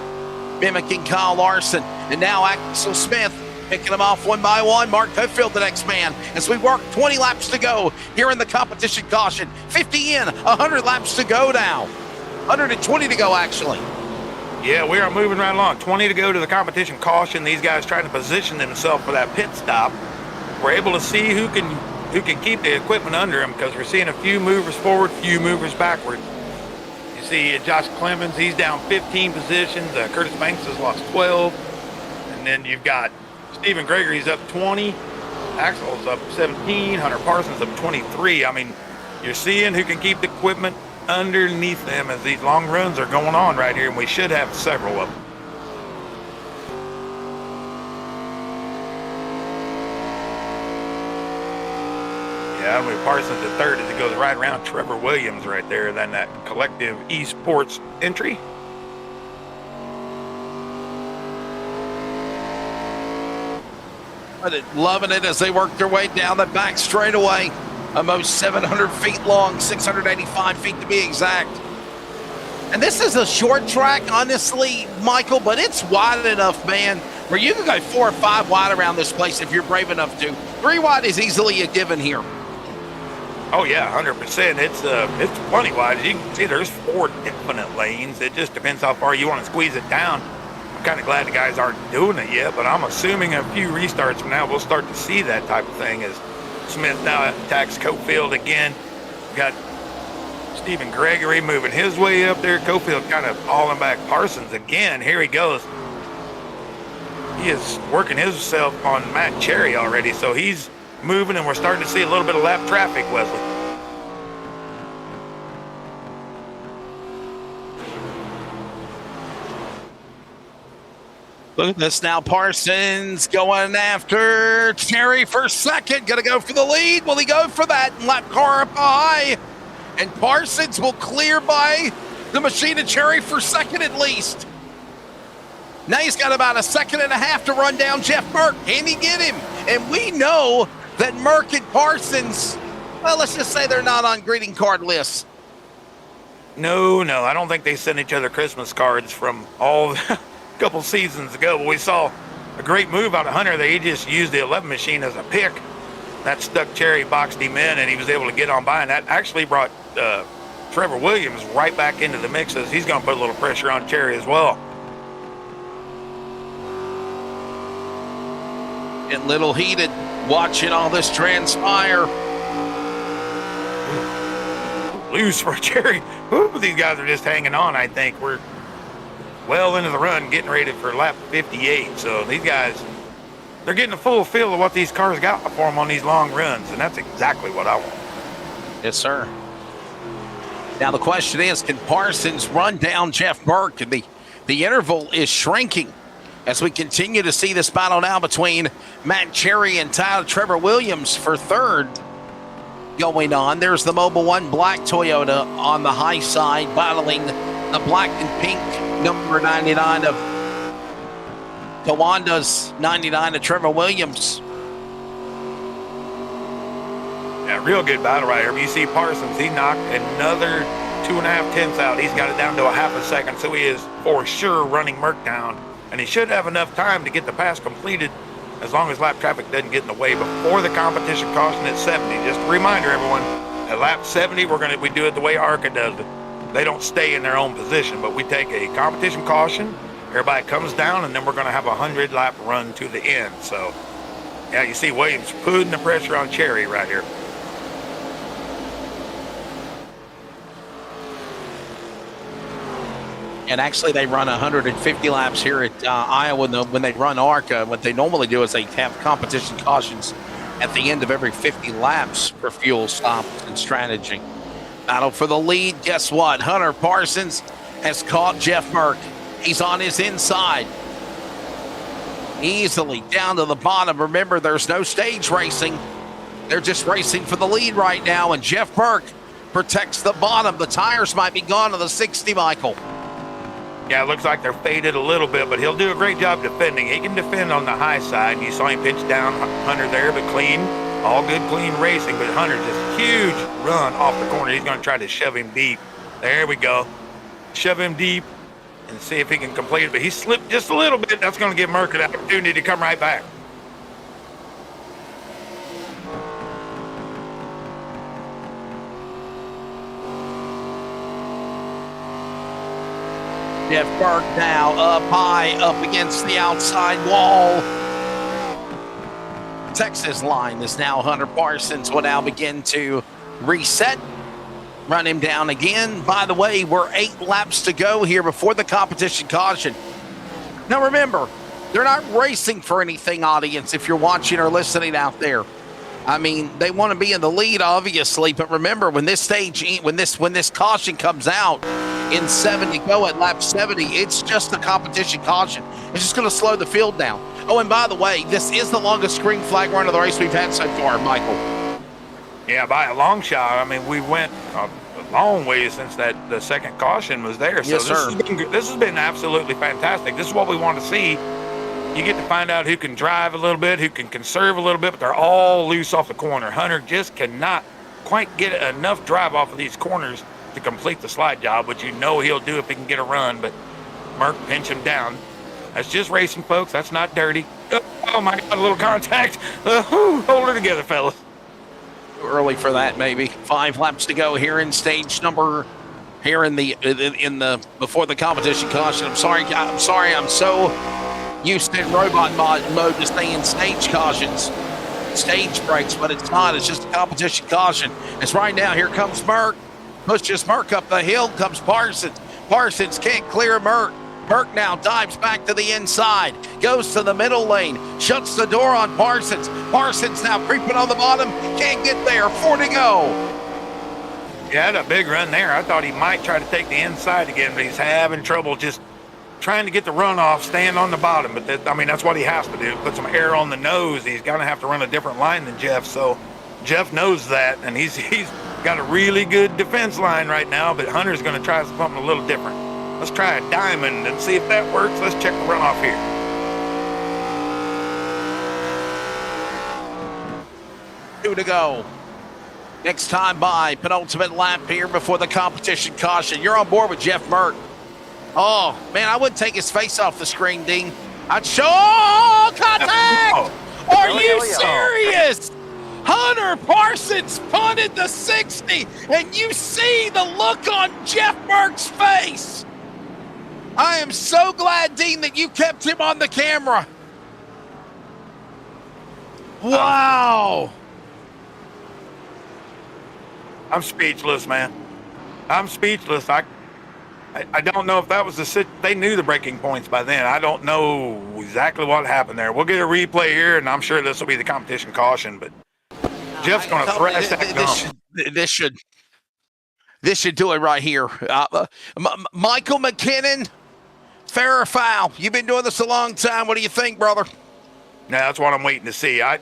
mimicking Kyle Larson. And now Axel Smith picking them off one by one. Mark Cofield, the next man, as we work 20 laps to go here in the competition caution. 50 in, 100 laps to go now. 120 to go, actually. Yeah, we are moving right along. 20 to go to the competition caution. These guys trying to position themselves for that pit stop. We're able to see who can keep the equipment under them because we're seeing a few movers forward, few movers backward. You see Josh Clemens, he's down 15 positions. Curtis Banks has lost 12. And then you've got Stephen Gregory's up 20. Axel's up 17. Hunter Parsons up 23. I mean, you're seeing who can keep the equipment underneath them as these long runs are going on right here, and we should have several of them. Yeah, I mean, Parsons at 3rd as it goes right around Trevor Williams right there, then that collective esports entry. Loving it as they work their way down the back straightaway. Almost 700 feet long, 685 feet to be exact. And this is a short track, honestly, Michael, but it's wide enough, man, where you can go 4 or 5 wide around this place if you're brave enough to. 3 wide is easily a given here. Oh yeah, 100%. It's plenty wide. As you can see, there's 4 infinite lanes. It just depends how far you want to squeeze it down. I'm kind of glad the guys aren't doing it yet, but I'm assuming a few restarts from now we'll start to see that type of thing as Smith now attacks Cofield again. We've got Stephen Gregory moving his way up there. Cofield kind of hauling back Parsons again. Here he goes. He is working himself on Matt Cherry already, so he's moving, and we're starting to see a little bit of lap traffic, Wesley. Look at this now. Parsons going after Cherry for second. Going to go for the lead. Will he go for that? Lap car up high. And Parsons will clear by the machine of Cherry for second at least. Now he's got about 1.5 seconds to run down Jeff Merck. Can he get him? And we know that Merck and Parsons Well, let's just say they're not on greeting card lists. No, I don't think they sent each other Christmas cards from all a couple seasons ago. But we saw a great move out of Hunter. They just used the 11 machine as a pick. That stuck Cherry, boxed him in, and he was able to get on by. And that actually brought Trevor Williams right back into the mix, as he's going to put a little pressure on Cherry as well. Getting a little heated watching all this transpire. Loose for Cherry. Ooh, these guys are just hanging on, I think. We're well into the run, getting ready for lap 58. So these guys, they're getting a full feel of what these cars got for them on these long runs, and that's exactly what I want. Yes, sir. Now the question is, can Parsons run down Jeff Burke? And the interval is shrinking as we continue to see this battle now between Matt Cherry and Trevor Williams for third going on. There's the Mobil 1 black Toyota on the high side battling the black and pink number 99 of Tawanda's 99 of Trevor Williams. Yeah, real good battle right here. You see Parsons, he knocked another 2.5 tenths out. He's got it down to a half a second, so he is for sure running Merck down. And he should have enough time to get the pass completed as long as lap traffic doesn't get in the way before the competition caution at 70. Just a reminder, everyone, at lap 70, we do it the way ARCA does it. They don't stay in their own position, but we take a competition caution, everybody comes down, and then we're going to have a 100-lap run to the end. So, yeah, you see Williams putting the pressure on Cherry right here. And actually, they run 150 laps here at Iowa. When they run ARCA, what they normally do is they have competition cautions at the end of every 50 laps for fuel stops and strategy. Battle for the lead. Guess what? Hunter Parsons has caught Jeff Burke. He's on his inside. Easily down to the bottom. Remember, there's no stage racing. They're just racing for the lead right now, and Jeff Burke protects the bottom. The tires might be gone to the 60, Michael. Yeah, it looks like they're faded a little bit, but he'll do a great job defending. He can defend on the high side. You saw him pinch down Hunter there, but clean. All good, clean racing. But Hunter just huge run off the corner. He's going to try to shove him deep. There we go. Shove him deep and see if he can complete it. But he slipped just a little bit. That's going to give Merck an opportunity to come right back. Jeff Burke now up high, up against the outside wall. Texas line is now Hunter Parsons will now begin to reset. Run him down again. By the way, we're 8 laps to go here before the competition caution. Now remember, they're not racing for anything, audience, if you're watching or listening out there. I mean, they want to be in the lead, obviously, but remember, when this caution comes out in 70 go at lap 70, it's just a competition caution. It's just going to slow the field down. Oh, and by the way, this is the longest green flag run of the race we've had so far, Michael. Yeah, by a long shot. I mean, we went a long way since the second caution was there. So yes, sir. This has been absolutely fantastic. This is what we want to see. You get to find out who can drive a little bit, who can conserve a little bit, but they're all loose off the corner. Hunter just cannot quite get enough drive off of these corners to complete the slide job, which you know he'll do if he can get a run, but Merck pinch him down. That's just racing, folks. That's not dirty. Oh my God, a little contact. Hold it together, fellas. Too early for that, maybe. 5 laps to go here in stage number, here in the before the competition caution. I'm sorry, I'm so used to robot mode to stay in stage cautions, stage breaks, but it's not. It's just a competition caution. It's right now. Here comes Merck. Pushes Merck up the hill. Comes Parsons. Parsons can't clear Merck. Merck now dives back to the inside. Goes to the middle lane. Shuts the door on Parsons. Parsons now creeping on the bottom. Can't get there. 4 to go. Yeah, had a big run there. I thought he might try to take the inside again, but he's having trouble just trying to get the run off, staying on the bottom. But that's what he has to do. Put some air on the nose. He's going to have to run a different line than Jeff. So Jeff knows that, and he's got a really good defense line right now, but Hunter's going to try something a little different. Let's try a diamond and see if that works. Let's check the runoff here. Two to go. Next time by, penultimate lap here before the competition caution. You're on board with Jeff Merck. Oh, man, I wouldn't take his face off the screen, Dean. I'd show contact! Are you serious? Hunter Parsons punted the 60, and you see the look on Jeff Merck's face. I am so glad, Dean, that you kept him on the camera. Wow. I'm speechless, man. I'm speechless. I don't know if that was they knew the breaking points by then. I don't know exactly what happened there. We'll get a replay here, and I'm sure this will be the competition caution, but Jeff's going to thrash that gum. This should do it right here. Michael McKinnon, fair or foul? You've been doing this a long time. What do you think, brother? Yeah, that's what I'm waiting to see. I'm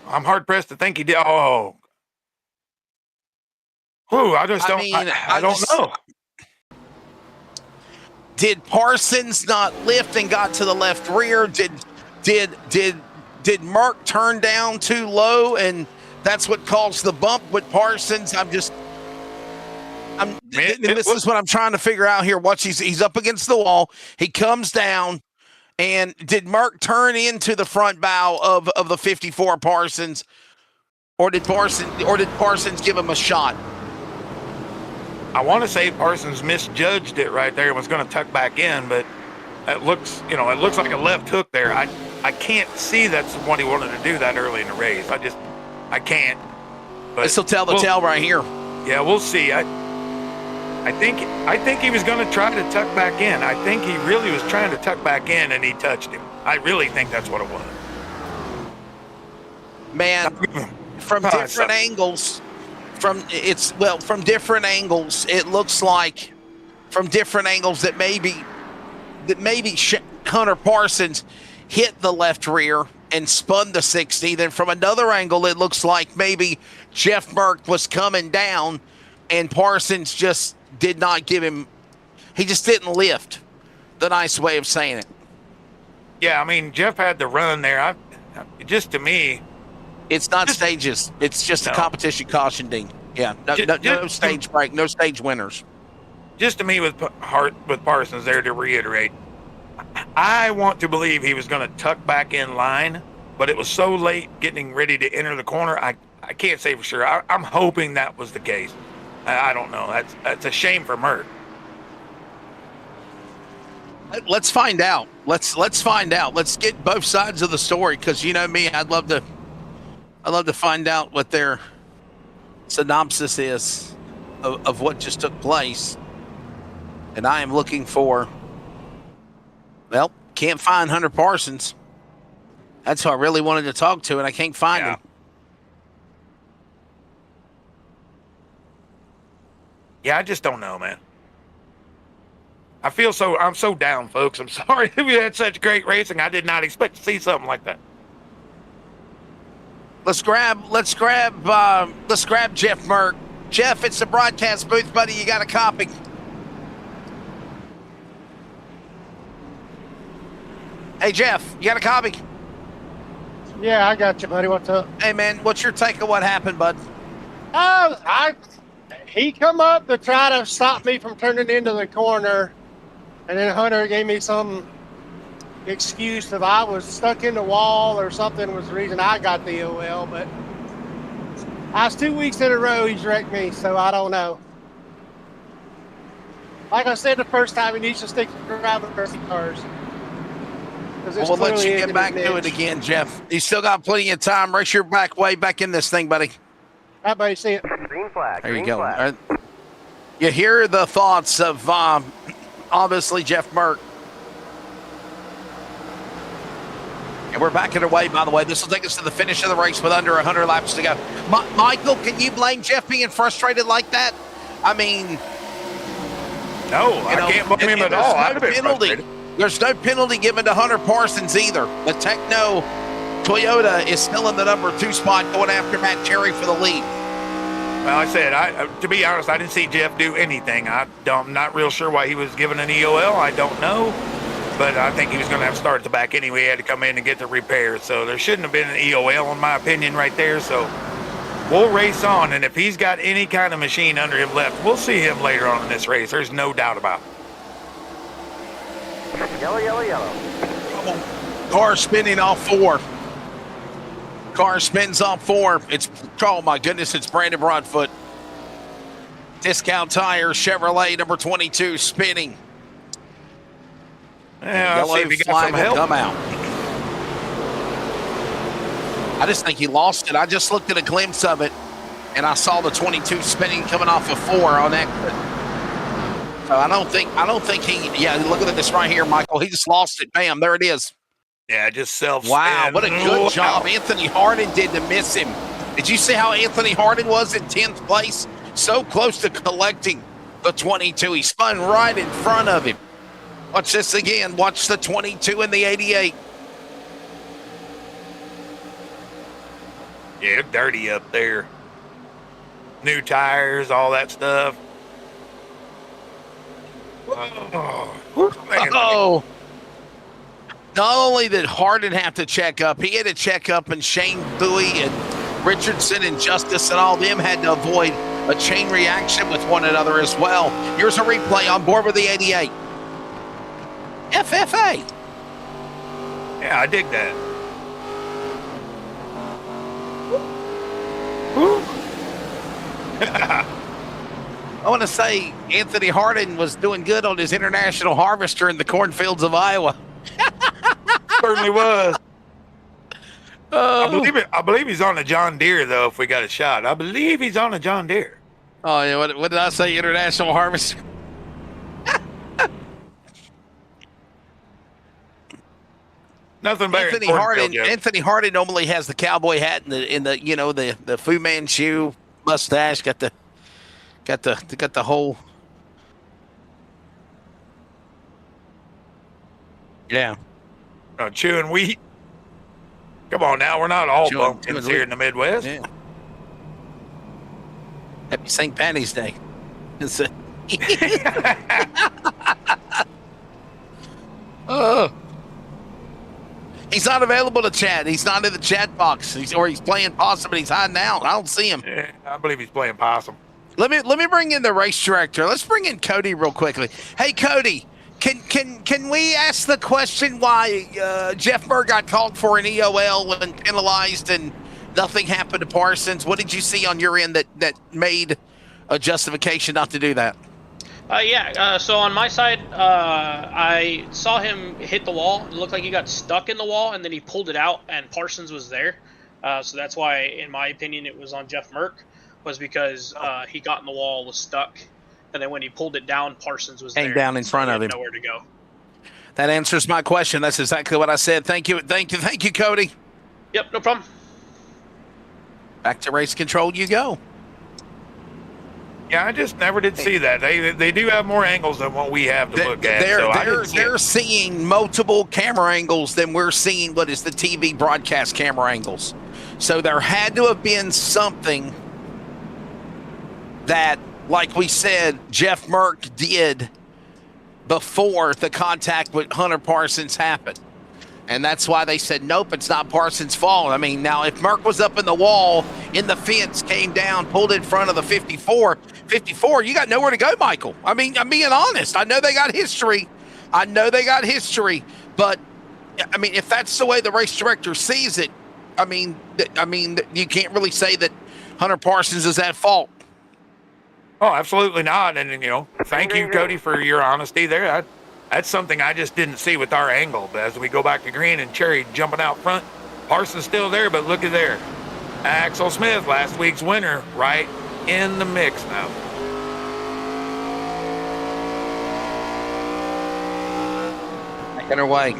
hard pressed to think he did. Oh, I just don't. I don't know. Did Parsons not lift and got to the left rear? Did Merck turn down too low, and that's what caused the bump with Parsons? This is what I'm trying to figure out here. Watch, he's up against the wall. He comes down, and did Merck turn into the front bow of the 54 Parsons, or did Parsons give him a shot? I want to say Parsons misjudged it right there and was going to tuck back in, but it looks like a left hook there. I can't see that's what he wanted to do that early in the race. I can't. But this will tell the tale right here. Yeah, we'll see. I think he was going to try to tuck back in. I think he really was trying to tuck back in, and he touched him. I really think that's what it was. Man, from different angles. From different angles, it looks like from different angles that maybe Hunter Parsons hit the left rear and spun the 60. Then from another angle, it looks like maybe Jeff Merck was coming down and Parsons just did not give him, he just didn't lift. The nice way of saying it. Yeah, I mean, Jeff had the run there. To me, it's not stages. It's just a competition caution, Dean. Yeah, no stage break, no stage winners. Just to me, with Parsons there, to reiterate, I want to believe he was going to tuck back in line, but it was so late getting ready to enter the corner. I can't say for sure. I'm hoping that was the case. I don't know. That's a shame for Merck. Let's find out. Let's find out. Let's get both sides of the story, because you know me, I'd love to find out what their synopsis is of what just took place. And I am looking for, can't find Hunter Parsons. That's who I really wanted to talk to, and I can't find him. Yeah, I just don't know, man. I'm so down, folks. I'm sorry. We had such great racing. I did not expect to see something like that. Let's grab Jeff Merck. Jeff, it's the broadcast booth, buddy. You got a copy. Hey, Jeff, you got a copy? Yeah, I got you, buddy. What's up? Hey, man, what's your take of what happened, bud? He come up to try to stop me from turning into the corner, and then Hunter gave me some excuse if I was stuck in the wall or something was the reason I got the OL, but I was 2 weeks in a row he's wrecked me, so I don't know. Like I said the first time, he needs to stick to driving racing cars. We'll let you get back to it again, Jeff. You still got plenty of time. Race your way back in this thing, buddy. All right, buddy. See it. Green flag. There you go. Right. You hear the thoughts of obviously Jeff Merck. And we're back underway, by the way. This will take us to the finish of the race with under 100 laps to go. Michael, can you blame Jeff being frustrated like that? I mean, no, I can't blame him at all. I'd have been frustrated. There's no penalty given to Hunter Parsons either. The Techno Toyota is still in the number 2 spot, going after Matt Cherry for the lead. Well, I said, to be honest, I didn't see Jeff do anything. I'm not real sure why he was given an EOL. I don't know. But I think he was going to have to start at the back anyway. He had to come in and get the repair. So there shouldn't have been an EOL, in my opinion, right there. So We'll race on, and if he's got any kind of machine under him left, we'll see him later on in this race. There's no doubt about it. Yellow, yellow, yellow. Car spinning off 4. Car spins off 4. It's, oh my goodness, it's Brandon Broadfoot. Discount Tires, Chevrolet, number 22, spinning. Yeah, I'll see if he got some help. Come out. I just think he lost it. I just looked at a glimpse of it, and I saw the 22 spinning coming off of 4 on exit. So I don't think he. Yeah, look at this right here, Michael. He just lost it. Bam, there it is. Yeah, just self. Wow, what a good job Anthony Hardin did to miss him. Did you see how Anthony Hardin was in 10th place? So close to collecting the 22. He spun right in front of him. Watch this again. Watch the 22 and the 88. Yeah, dirty up there. New tires, all that stuff. Oh. Not only did Hardin have to check up, he had to check up, and Shane Bowie and Richardson and Justice and all them had to avoid a chain reaction with one another as well. Here's a replay on board with the 88. FFA. Yeah, I dig that. I want to say Anthony Hardin was doing good on his international harvester in the cornfields of Iowa. Certainly was. I believe he's on a John Deere, though, if we got a shot. I believe he's on a John Deere. Oh, yeah. What did I say? International harvester? Nothing better. Anthony Hardin normally has the cowboy hat and the Fu Manchu mustache. Got the whole. Yeah. Chewing wheat. Come on now, we're not all Chewing pumpkins here in the Midwest. Yeah. Happy St. Patty's Day. He's not available to chat. He's not in the chat box. He's playing possum, but he's hiding out. I don't see him. Yeah, I believe he's playing possum. Let me bring in the race director. Let's bring in Cody real quickly. Hey, Cody, can we ask the question why Jeff Murr got called for an EOL and penalized and nothing happened to Parsons? What did you see on your end that made a justification not to do that? So on my side, I saw him hit the wall. It looked like he got stuck in the wall, and then he pulled it out, and Parsons was there. So that's why, in my opinion, it was on Jeff Merck, was because he got in the wall, was stuck, and then when he pulled it down, Parsons was there. Down in front of him. Nowhere to go. That answers my question. That's exactly what I said. Thank you, Cody. Yep, no problem. Back to race control you go. Yeah, I just never did see that. They do have more angles than what we have to look at. They're seeing multiple camera angles than we're seeing what is the TV broadcast camera angles. So there had to have been something that, like we said, Jeff Merck did before the contact with Hunter Parsons happened. And that's why they said, nope, it's not Parsons' fault. I mean, now if Merck was up in the wall, in the fence, came down, pulled in front of the 54, you got nowhere to go, Michael. I mean, I'm being honest. I know they got history. But, I mean, if that's the way the race director sees it, I mean, you can't really say that Hunter Parsons is at fault. Oh, absolutely not. And, thank you, Cody, for your honesty there. That's something I just didn't see with our angle. But as we go back to green and Cherry jumping out front, Parsons still there, but look at there. Axel Smith, last week's winner, right in the mix now. Making her way.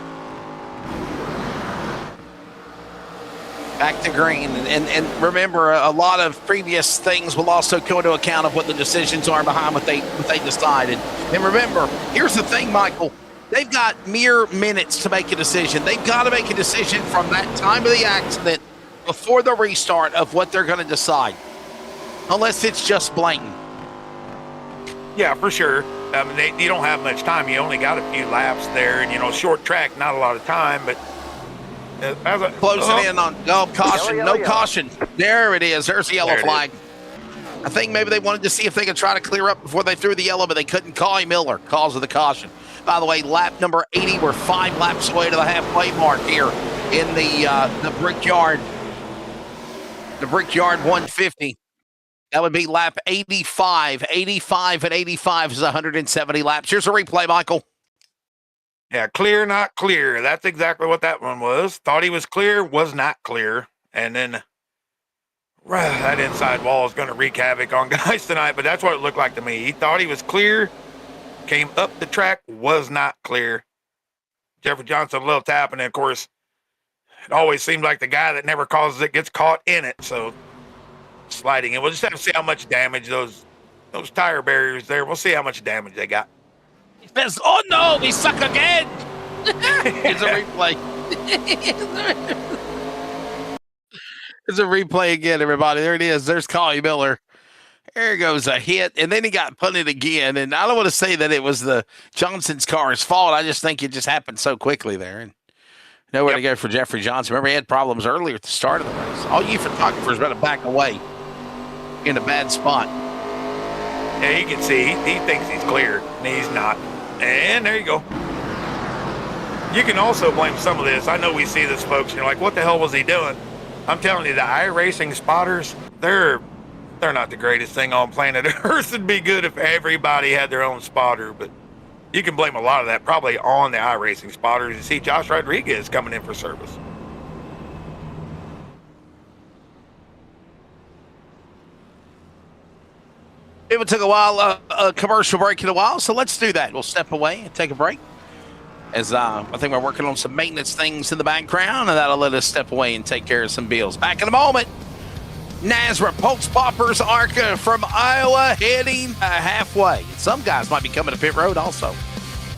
Back to green. And remember, a lot of previous things will also go into account of what the decisions are behind what they decided. And remember, here's the thing, Michael. They've got mere minutes to make a decision. They've got to make a decision from that time of the accident before the restart of what they're going to decide. Unless it's just blatant. Yeah, for sure. You don't have much time. You only got a few laps there. And, short track, not a lot of time. But Closing in on caution. No caution. There it is. There's the yellow flag. I think maybe they wanted to see if they could try to clear up before they threw the yellow, but they couldn't. Collie Miller, cause of the caution. By the way, lap number 80. We're 5 laps away to the halfway mark here in the BrickYard. The BrickYard 150. That would be lap 85. 85 and 85 is 170 laps. Here's a replay, Michael. Yeah, clear, not clear. That's exactly what that one was. Thought he was clear, was not clear. And then that inside wall is going to wreak havoc on guys tonight, but that's what it looked like to me. He thought he was clear, came up the track, was not clear. Jeffrey Johnson, a little tap, and then, of course, it always seems like the guy that never causes it gets caught in it, so sliding. And we'll just have to see how much damage those tire barriers there, we'll see how much damage they got. He says, oh no, we suck again. It's a replay. It's a replay again, everybody. There it is. There's Collie Miller. There goes a hit, and then he got punted again. And I don't want to say that it was the Johnson's car's fault. I just think it just happened so quickly there. And nowhere to go for Jeffrey Johnson. Remember, he had problems earlier at the start of the race. All you photographers better back away in a bad spot. Yeah, you can see he thinks he's clear, and he's not. And there you go. You can also blame some of this. I know we see this, folks, and you're like, what the hell was he doing? I'm telling you, the iRacing spotters, they're not the greatest thing on planet Earth. It'd be good if everybody had their own spotter, but you can blame a lot of that probably on the iRacing spotters. You see Josh Rodriguez coming in for service. It took a while, a commercial break in a while, so let's do that. We'll step away and take a break. As I think we're working on some maintenance things in the background, and that'll let us step away and take care of some bills. Back in a moment. NASRA, Pultz Poppers, ARCA from Iowa heading halfway. Some guys might be coming to pit road also.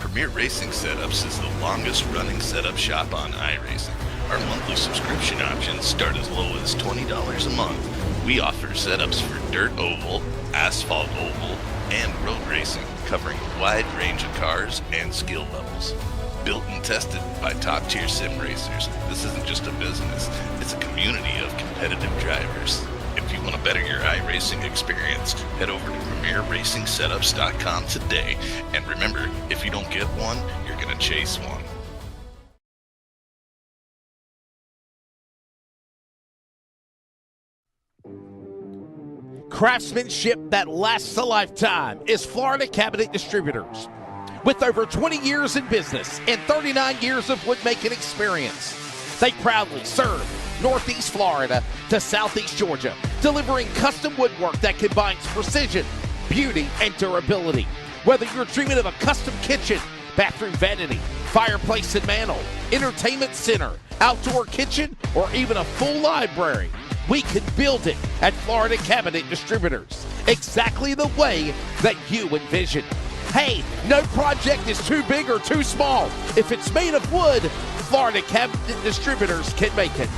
Premier Racing Setups is the longest running setup shop on iRacing. Our monthly subscription options start as low as $20 a month. We offer setups for dirt oval, asphalt oval, and road racing, covering a wide range of cars and skill levels. Built and tested by top-tier sim racers, this isn't just a business, it's a community of competitive drivers. If you want to better your iRacing experience, head over to PremierRacingSetups.com today. And remember, if you don't get one, you're going to chase one. Craftsmanship that lasts a lifetime is Florida Cabinet Distributors. With over 20 years in business and 39 years of woodmaking experience, they proudly serve Northeast Florida to Southeast Georgia, delivering custom woodwork that combines precision, beauty, and durability. Whether you're dreaming of a custom kitchen, bathroom vanity, fireplace and mantel, entertainment center, outdoor kitchen, or even a full library, we can build it at Florida Cabinet Distributors, exactly the way that you envision. Hey, no project is too big or too small. If it's made of wood, Florida Cabinet Distributors can make it.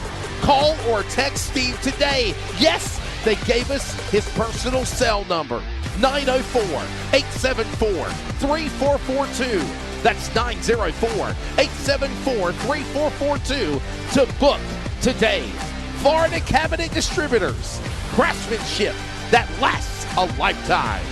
Call or text Steve today. Yes, they gave us his personal cell number, 904-874-3442. That's 904-874-3442 to book today. Florida Cabinet Distributors, craftsmanship that lasts a lifetime.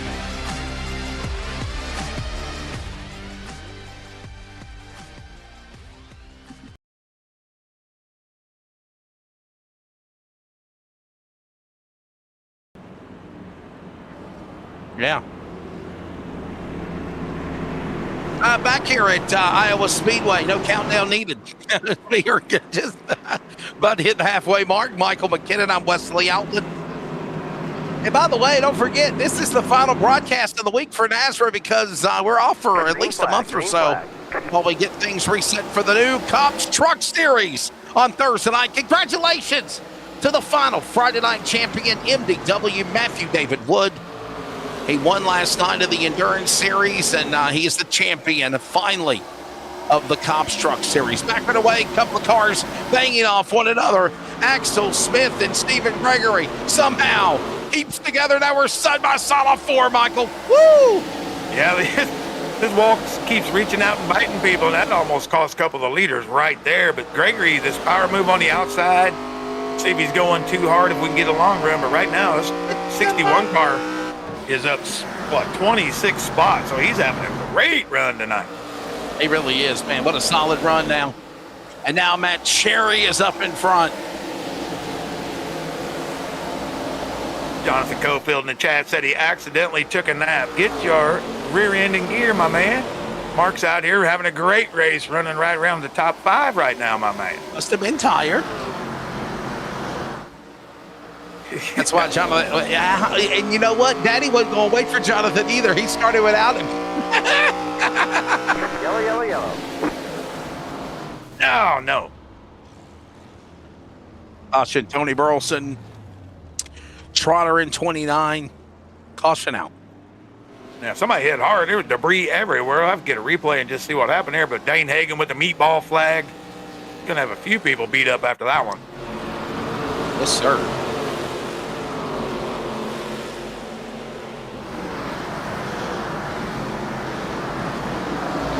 Yeah. Back here at Iowa Speedway, no countdown needed. We are just about to hit the halfway mark. Michael McKinnon, I'm Wesley Outland. And by the way, don't forget, this is the final broadcast of the week for NASRA because we're off for at least a month or so while we get things reset for the new Cops Truck Series on Thursday night. Congratulations to the final Friday night champion, MDW Matthew David Wood. He won last night of the Endurance Series, and he is the champion, finally, of the Cops Truck Series. Back and away, a couple of cars banging off one another. Axel Smith and Stephen Gregory somehow keeps together. Now we're side by side on 4, Michael. Woo! Yeah, His walk keeps reaching out and biting people, and that almost cost a couple of the leaders right there. But Gregory, this power move on the outside, see if he's going too hard if we can get a long run. But right now, this 61 car is up, 26 spots. So he's having a great run tonight. He really is, man. What a solid run now. And now Matt Cherry is up in front. Jonathan Cofield in the chat said he accidentally took a nap. Get your rear end in gear, my man. Mark's out here having a great race, running right around the top 5 right now, my man. Must have been tired. That's why Jonathan. And you know what? Daddy wasn't going to wait for Jonathan either. He started without him. Yellow, yellow, yellow. Oh, no. Caution, Tony Burleson. Trotter in 29. Caution out. Now, somebody hit hard. There was debris everywhere. I'll have to get a replay and just see what happened there. But Dane Hagen with the meatball flag. Going to have a few people beat up after that one. Yes, sir.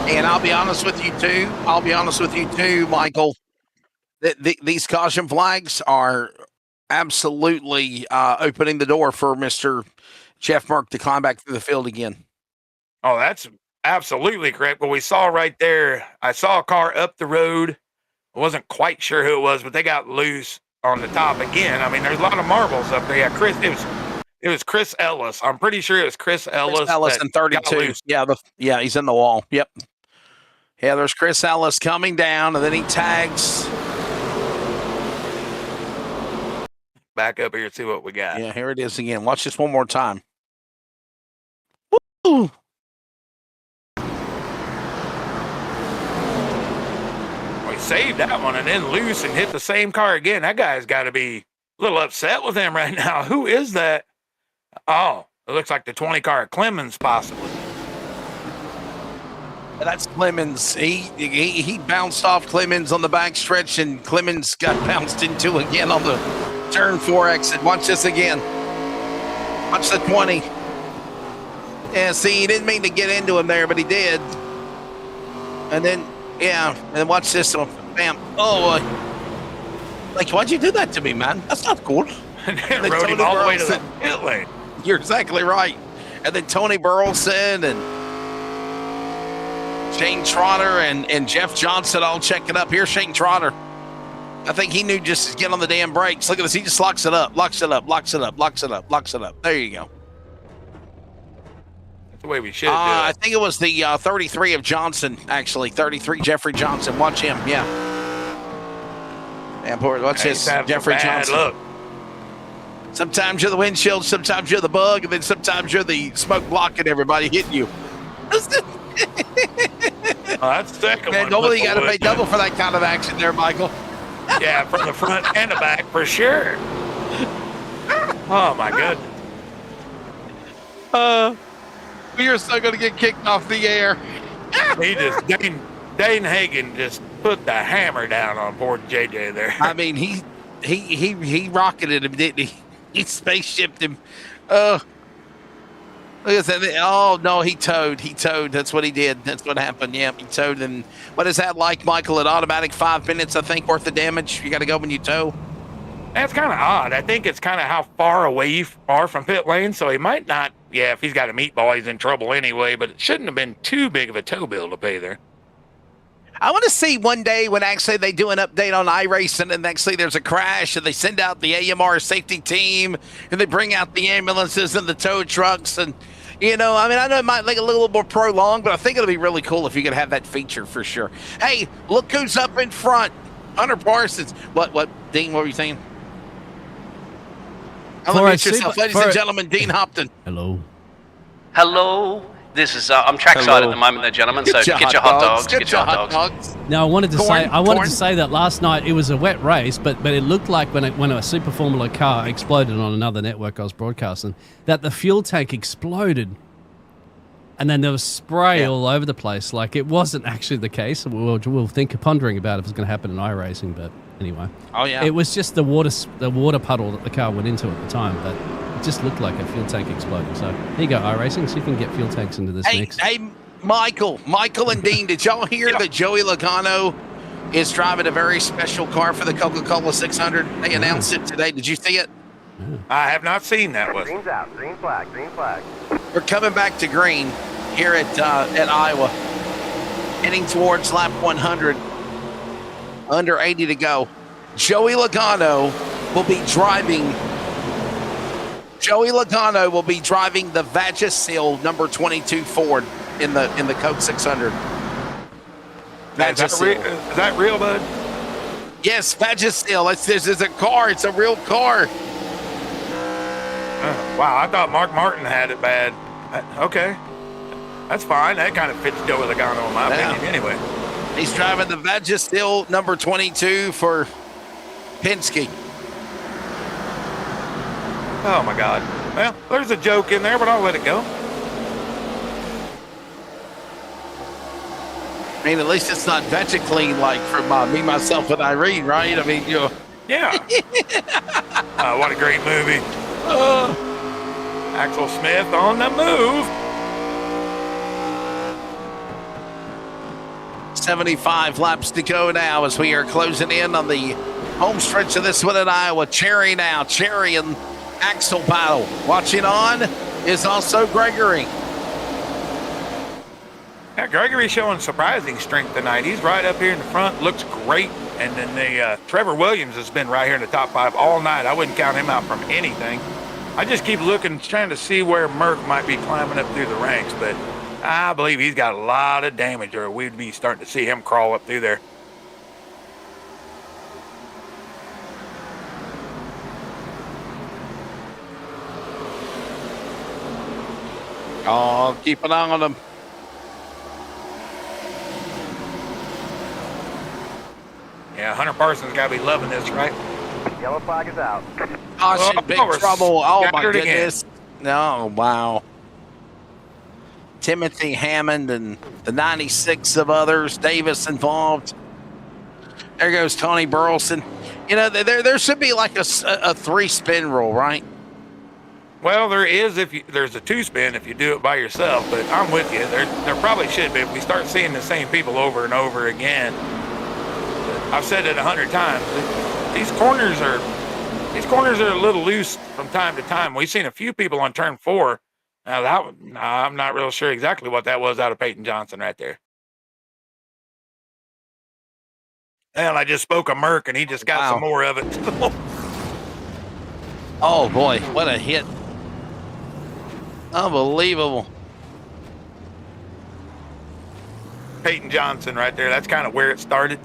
And I'll be honest with you too, Michael. These caution flags are absolutely opening the door for Mr. Jeff Merck to climb back through the field again. Oh, that's absolutely correct. But we saw right there, I saw a car up the road. I wasn't quite sure who it was, but they got loose on the top again. I mean, there's a lot of marbles up there. Yeah, Chris, it was Chris Ellis. I'm pretty sure it was Chris Ellis. Chris Ellis in 32. Yeah, he's in the wall. Yep. Yeah, there's Chris Ellis coming down, and then he tags. Back up here and see what we got. Yeah, here it is again. Watch this one more time. Woo! We saved that one and then loose and hit the same car again. That guy's got to be a little upset with him right now. Who is that? Oh, it looks like the 20 car at Clemens, possibly. That's Clemens. He bounced off Clemens on the back stretch, and Clemens got bounced into again on the turn 4 exit. Watch this again. Watch the 20. Yeah, see, he didn't mean to get into him there, but he did. And then, and watch this one. Bam. Oh, like, why'd you do that to me, man? That's not cool. And then rode him all the way to the pit lane. You're exactly right. And then Tony Burleson and Shane Trotter and Jeff Johnson all checking up. Here's Shane Trotter. I think he knew just to get on the damn brakes. Look at this. He just locks it up, locks it up, locks it up, locks it up, locks it up. There you go. That's the way we should do it. I think it was the 33 of Johnson, actually. 33 Jeffrey Johnson. Watch him. Yeah. Man, poor. Watch this. Jeffrey Johnson. Look. Sometimes you're the windshield, sometimes you're the bug, and then sometimes you're the smoke blocking everybody hitting you. That's the second Man, one. normally you got to pay double for that kind of action there, Michael. Yeah, from the front and the back for sure. Oh my goodness. We are still going to get kicked off the air. He just Dane Hagen just put the hammer down on poor JJ there. I mean, he rocketed him, didn't he? He spaceshipped him. Look at that. Oh, no, he towed. That's what he did. That's what happened. Yeah, he towed. And what is that like, Michael? An automatic 5 minutes, I think, worth of damage? You got to go when you tow? That's kind of odd. I think it's kind of how far away you are from pit lane, so he might not. Yeah, if he's got a meatball, he's in trouble anyway, but it shouldn't have been too big of a tow bill to pay there. I want to see one day when actually they do an update on iRacing and actually there's a crash and they send out the AMR safety team and they bring out the ambulances and the tow trucks. And, you know, I mean, I know it might make it a little more prolonged, but I think it'll be really cool if you could have that feature for sure. Hey, look who's up in front. Hunter Parsons. What, Dean, what were you saying? Unmute yourself, ladies and gentlemen, Dean Hopton. Hello. This is I'm trackside at the moment, there, gentlemen. So get your hot dogs. Get your hot dogs. Now I wanted to say that last night it was a wet race, but it looked like when a Super Formula car exploded on another network I was broadcasting, that the fuel tank exploded, and then there was spray all over the place. Like it wasn't actually the case. We'll pondering about if it's going to happen in iRacing, but anyway. Oh yeah. It was just the water puddle that the car went into at the time, but it just looked like a fuel tank exploding. So there you go, iRacing. So you can get fuel tanks into this mix. Hey, Michael and Dean, did y'all hear that Joey Logano is driving a very special car for the Coca-Cola 600? They announced it today. Did you see it? I have not seen that. Green's out. Green flag. Green flag. We're coming back to green here at Iowa, heading towards lap 100. Under 80 to go. Joey Logano will be driving the Vagisil number 22 Ford in the Coke 600. Is that real, bud? Yes, Vagisil. This is a car. It's a real car. Wow, I thought Mark Martin had it bad. Okay, that's fine. That kind of fits Joey Logano in my opinion anyway. He's driving the Vagisil number 22 for Penske. Oh my God. Well, there's a joke in there, but I'll let it go. I mean, at least it's not Vegiclean like from Me, Myself, and Irene, right? I mean, Yeah. What a great movie. Axel Smith on the move. 75 laps to go now as we are closing in on the home stretch of this one in Iowa. Cherry and Axel battle. Watching on is also Gregory. Yeah, Gregory's showing surprising strength tonight. He's right up here in the front, looks great. And then Trevor Williams has been right here in the top 5 all night. I wouldn't count him out from anything. I just keep looking, trying to see where Merck might be climbing up through the ranks, but I believe he's got a lot of damage, or we'd be starting to see him crawl up through there. Oh, keep an eye on him. Yeah, Hunter Parsons got to be loving this, right? Yellow flag is out. Caution, big we're trouble. Oh, my scattered goodness. No, wow. Timothy Hammond and the 96 of others. Davis involved. There goes Tony Burleson. You know, there should be like a 3-spin rule, right? Well, there is there's a 2-spin if you do it by yourself, but I'm with you. There probably should be if we start seeing the same people over and over again. I've said it 100 times. These corners are a little loose from time to time. We've seen a few people on turn 4. Now I'm not real sure exactly what that was out of Peyton Johnson right there. And I just spoke of Merck, and he just got some more of it. Oh boy, what a hit! Unbelievable. Peyton Johnson right there. That's kind of where it started.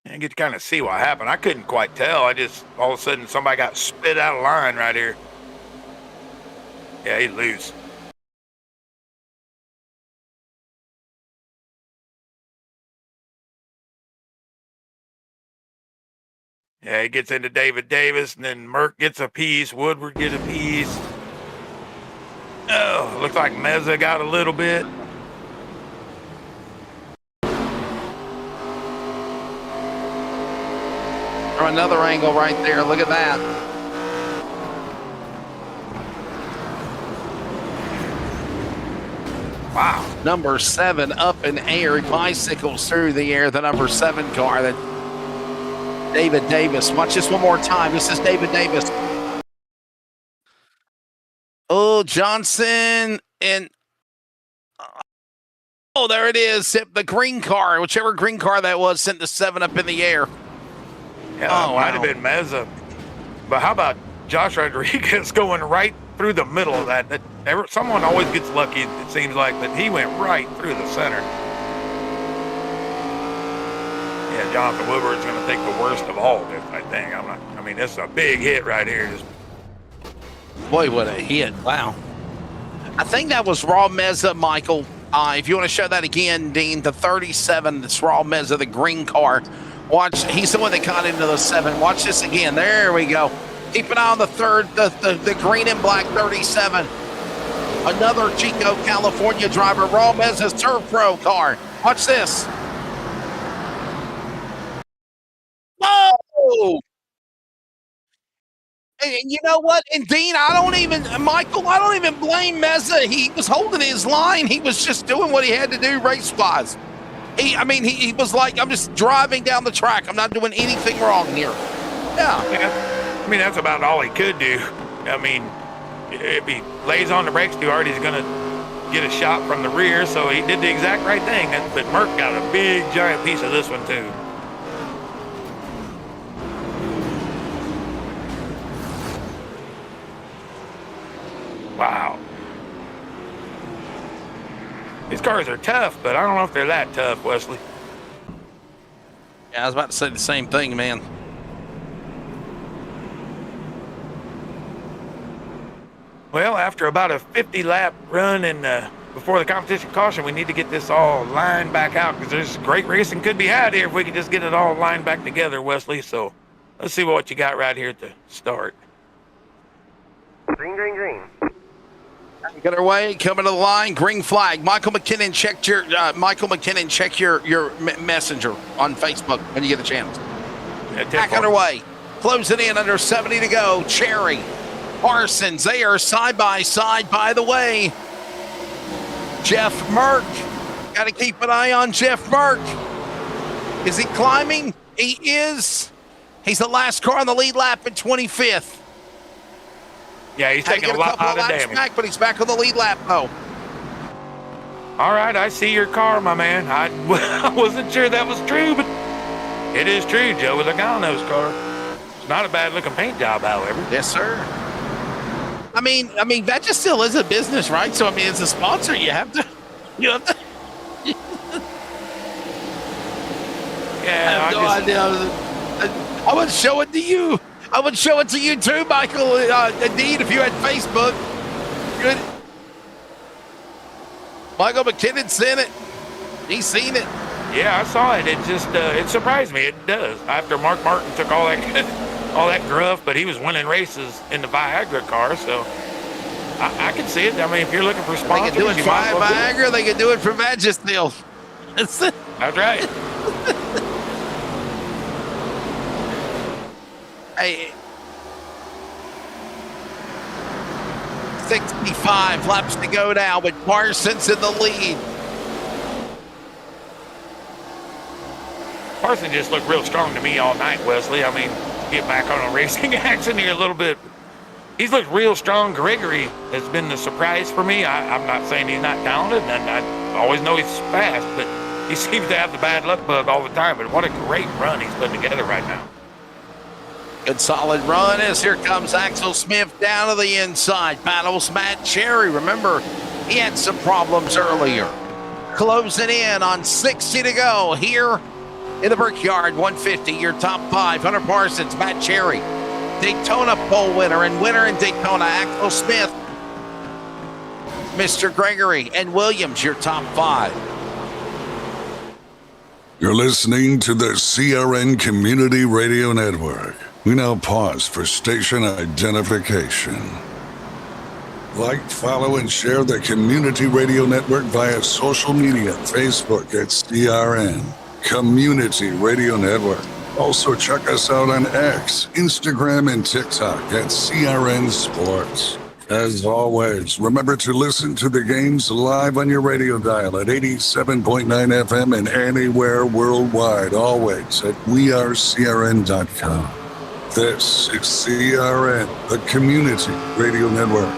I get to kind of see what happened. I couldn't quite tell. I just, all of a sudden, somebody got spit out of line right here. Yeah, he's loose. Yeah, he gets into David Davis, and then Merck gets a piece. Woodward gets a piece. Oh, looks like Meza got a little bit. From another angle right there. Look at that. Wow. Number 7 up in air. He bicycles through the air. The number 7 car that David Davis. Watch this one more time. This is David Davis. Oh, Johnson and oh, there it is. The green car, whichever green car that was, sent the 7 up in the air. Yeah, that might have been Meza. But how about Josh Rodriguez going right through the middle of that? Someone always gets lucky, it seems like, but he went right through the center. Yeah, Jonathan Woodward's going to take the worst of all of this, I think. I mean, this is a big hit right here. Boy, what a hit. Wow. I think that was Raw Meza, Michael. If you want to show that again, Dean, the 37, that's Raw Meza, the green car. Watch, he's the one that got into the 7. Watch this again. There we go. Keep an eye on the third, the green and black 37. Another Chico, California driver, Raw Mez's Turf Pro car. Watch this. Whoa! And you know what? And Dean, Michael, I don't even blame Meza. He was holding his line. He was just doing what he had to do race-wise. He was like, I'm just driving down the track. I'm not doing anything wrong here. Yeah. I mean, that's about all he could do. I mean, if he lays on the brakes too hard, he's going to get a shot from the rear. So he did the exact right thing. But Merck got a big, giant piece of this one, too. Wow. These cars are tough, but I don't know if they're that tough, Wesley. Yeah, I was about to say the same thing, man. Well, after about a 50-lap run and before the competition caution, we need to get this all lined back out because there's great racing could be had here if we could just get it all lined back together, Wesley. So let's see what you got right here at the start. Green, green, green. Get our way, coming to the line, green flag. Michael McKinnon, check your messenger on Facebook when you get a chance. Back underway, closing in under 70 to go. Cherry, Parsons, they are side by side. By the way, Jeff Merck, got to keep an eye on Jeff Merck. Is he climbing? He is. He's the last car on the lead lap at 25th. Yeah, he's taking a lot of damage. Back, but he's back on the lead lap, though. All right, I see your car, my man. I wasn't sure that was true, but it is true, Joe, with a Gano's car. It's not a bad-looking paint job, however. Yes, sir. I mean, that just still is a business, right? So, I mean, as a sponsor, you have to. Yeah, I have no idea. I would show it to you. I would show it to you too, Michael. Indeed, if you had Facebook. Good. Michael McKinnon's seen it. He's seen it. Yeah, I saw it. It just it surprised me. It does. After Mark Martin took all that gruff, but he was winning races in the Viagra car, so I can see it. I mean, if you're looking for sponsors, they can do it for Viagra. They can do it for Vagisil. That's right. Hey, 65 laps to go now with Parsons in the lead. Parsons just looked real strong to me all night, Wesley. I mean, get back on a racing action here a little bit. He's looked real strong. Gregory has been the surprise for me. I'm not saying he's not talented, and I always know he's fast, but he seems to have the bad luck bug all the time. But what a great run he's putting together right now. Good solid run as here comes Axel Smith down to the inside. Battles Matt Cherry. Remember, he had some problems earlier. Closing in on 60 to go here in the BrickYard 150. Your top five. Hunter Parsons, Matt Cherry. Daytona pole winner and winner in Daytona, Axel Smith. Mr. Gregory and Williams, your top five. You're listening to the CRN Community Radio Network. We now pause for station identification. Like, follow, and share the Community Radio Network via social media, Facebook at CRN Community Radio Network. Also check us out on X, Instagram, and TikTok at CRN Sports. As always, remember to listen to the games live on your radio dial at 87.9 FM and anywhere worldwide, always at wearecrn.com. This is CRN, the Community Radio Network.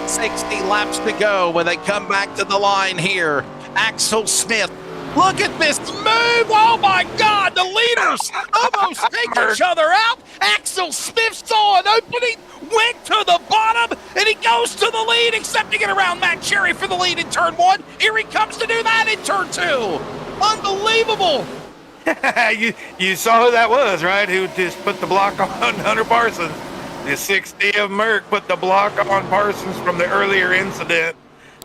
60 laps to go when they come back to the line here. Axel Smith. Look at this move. Oh, my God. The leaders almost take each other out. Axel Smith saw an opening, went to the bottom, and he goes to the lead, accepting it around Matt Cherry for the lead in turn one. Here he comes to do that in turn two. Unbelievable. You saw who that was, right? Who just put the block on Hunter Parsons. The 60 of Merck put the block on Parsons from the earlier incident.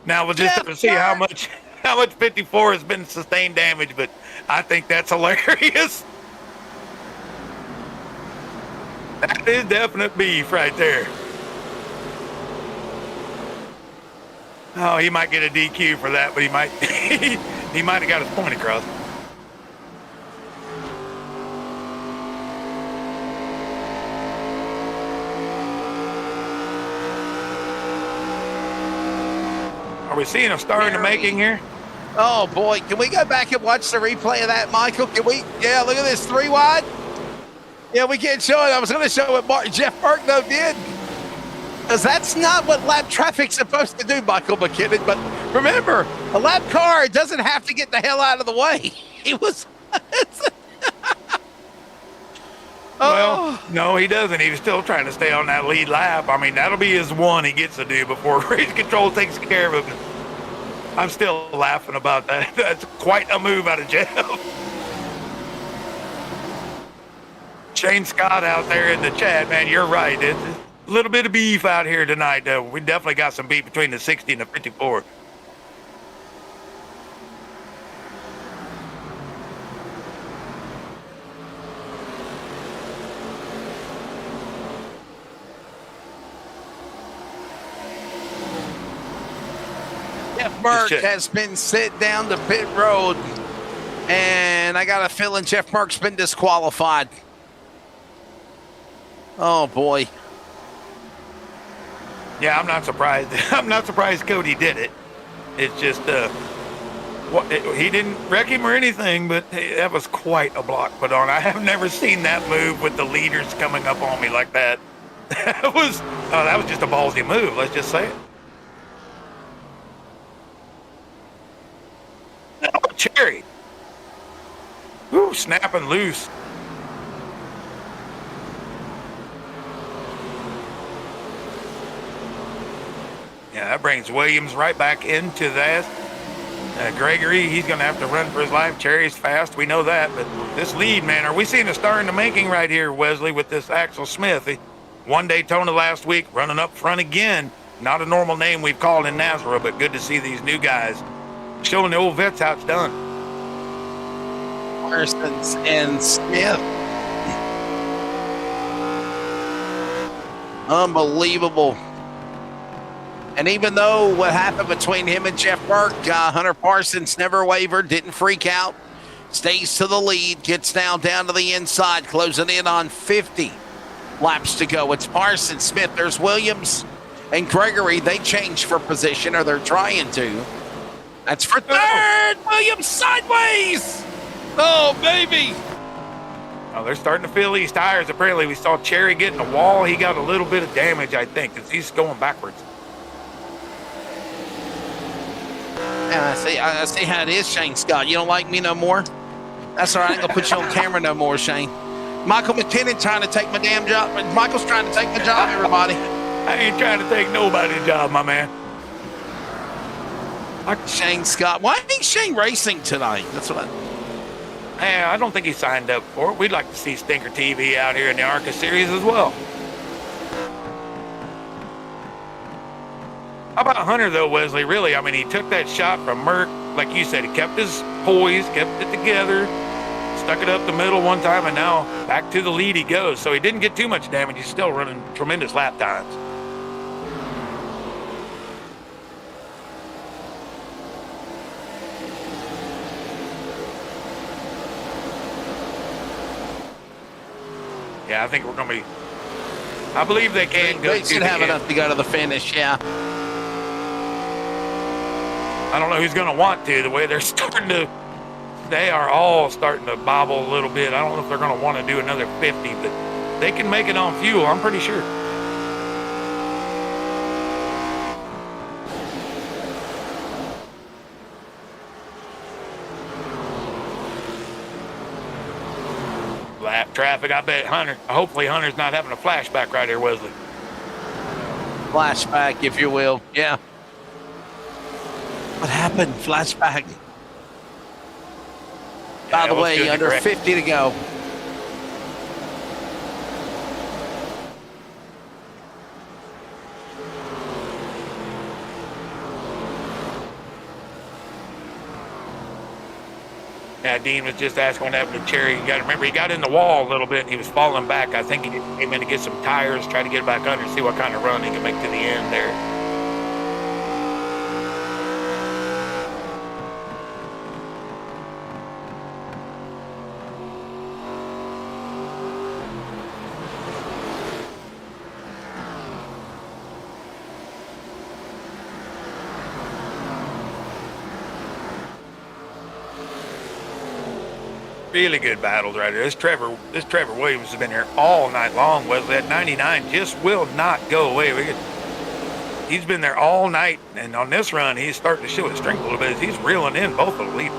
Now we'll just have to see how much 54 has been sustained damage, but I think that's hilarious. That is definite beef right there. Oh, he might get a DQ for that, but he might he might have got his point across. Are we seeing a star in the making here? Oh boy, can we go back and watch the replay of that, Michael? Can we? Yeah, look at this 3 wide. Yeah, we can't show it. I was going to show what Jeff Burke though did, because that's not what lap traffic's supposed to do, Michael McKinnon. But remember, a lap car doesn't have to get the hell out of the way. He was. Well, no, he doesn't. He was still trying to stay on that lead lap. I mean, that'll be his one he gets to do before race control takes care of him. I'm still laughing about that. That's quite a move out of Jeff. Shane Scott out there in the chat, man, you're right. It's a little bit of beef out here tonight. We definitely got some beef between the 60 and the 54. Jeff Burke has been sent down to pit road, and I got a feeling Jeff Burke's been disqualified. Oh boy. Yeah, I'm not surprised. I'm not surprised Cody did it. It's just he didn't wreck him or anything, but that was quite a block put on. I have never seen that move with the leaders coming up on me like that. That was just a ballsy move. Let's just say it. Oh, Cherry. Ooh, snapping loose. Yeah, that brings Williams right back into that. Gregory, he's going to have to run for his life. Cherry's fast, we know that. But this lead, man, are we seeing a star in the making right here, Wesley, with this Axel Smith? He won Daytona last week, running up front again. Not a normal name we've called in NASRA, but good to see these new guys showing the old vets how it's done. Parsons and Smith. Unbelievable. And even though what happened between him and Jeff Burke, Hunter Parsons never wavered, didn't freak out, stays to the lead, gets now down to the inside, closing in on 50 laps to go. It's Parsons, Smith, there's Williams and Gregory. They change for position, or they're trying to. That's for third. Williams sideways. Oh, baby. Oh, they're starting to feel these tires. Apparently, we saw Cherry get in the wall. He got a little bit of damage, I think, because he's going backwards. Yeah, I see how it is, Shane Scott. You don't like me no more? That's all right. I ain't going to put you on camera no more, Shane. Michael McKinnon trying to take my damn job. Michael's trying to take my job, everybody. I ain't trying to take nobody's job, my man. Shane Scott. Why ain't Shane racing tonight? That's what I don't think he signed up for it. We'd like to see Stinker TV out here in the ARCA series as well. How about Hunter, though, Wesley? Really, I mean, he took that shot from Merck. Like you said, he kept his poise, kept it together, stuck it up the middle one time, and now back to the lead he goes. So he didn't get too much damage. He's still running tremendous lap times. Yeah, I think we're going to be... I believe they can go to the end. They should have enough to go to the finish, yeah. I don't know who's going to want to. The way they're starting to... They are all starting to bobble a little bit. I don't know if they're going to want to do another 50, but they can make it on fuel, I'm pretty sure. Lap traffic, I bet Hunter. Hopefully Hunter's not having a flashback right here, Wesley. Flashback, if you will. Yeah. What happened? Flashback. By the way, under 50 to go. Yeah, Dean was just asking what happened to Cherry. You got to remember, he got in the wall a little bit, and he was falling back. I think he came in to get some tires, try to get back under, see what kind of run he can make to the end there. really good battles right here. This Trevor Williams has been here all night long. Wesley, that 99 just will not go away. He's been there all night, and on this run, he's starting to show his strength a little bit as he's reeling in both of the leaders.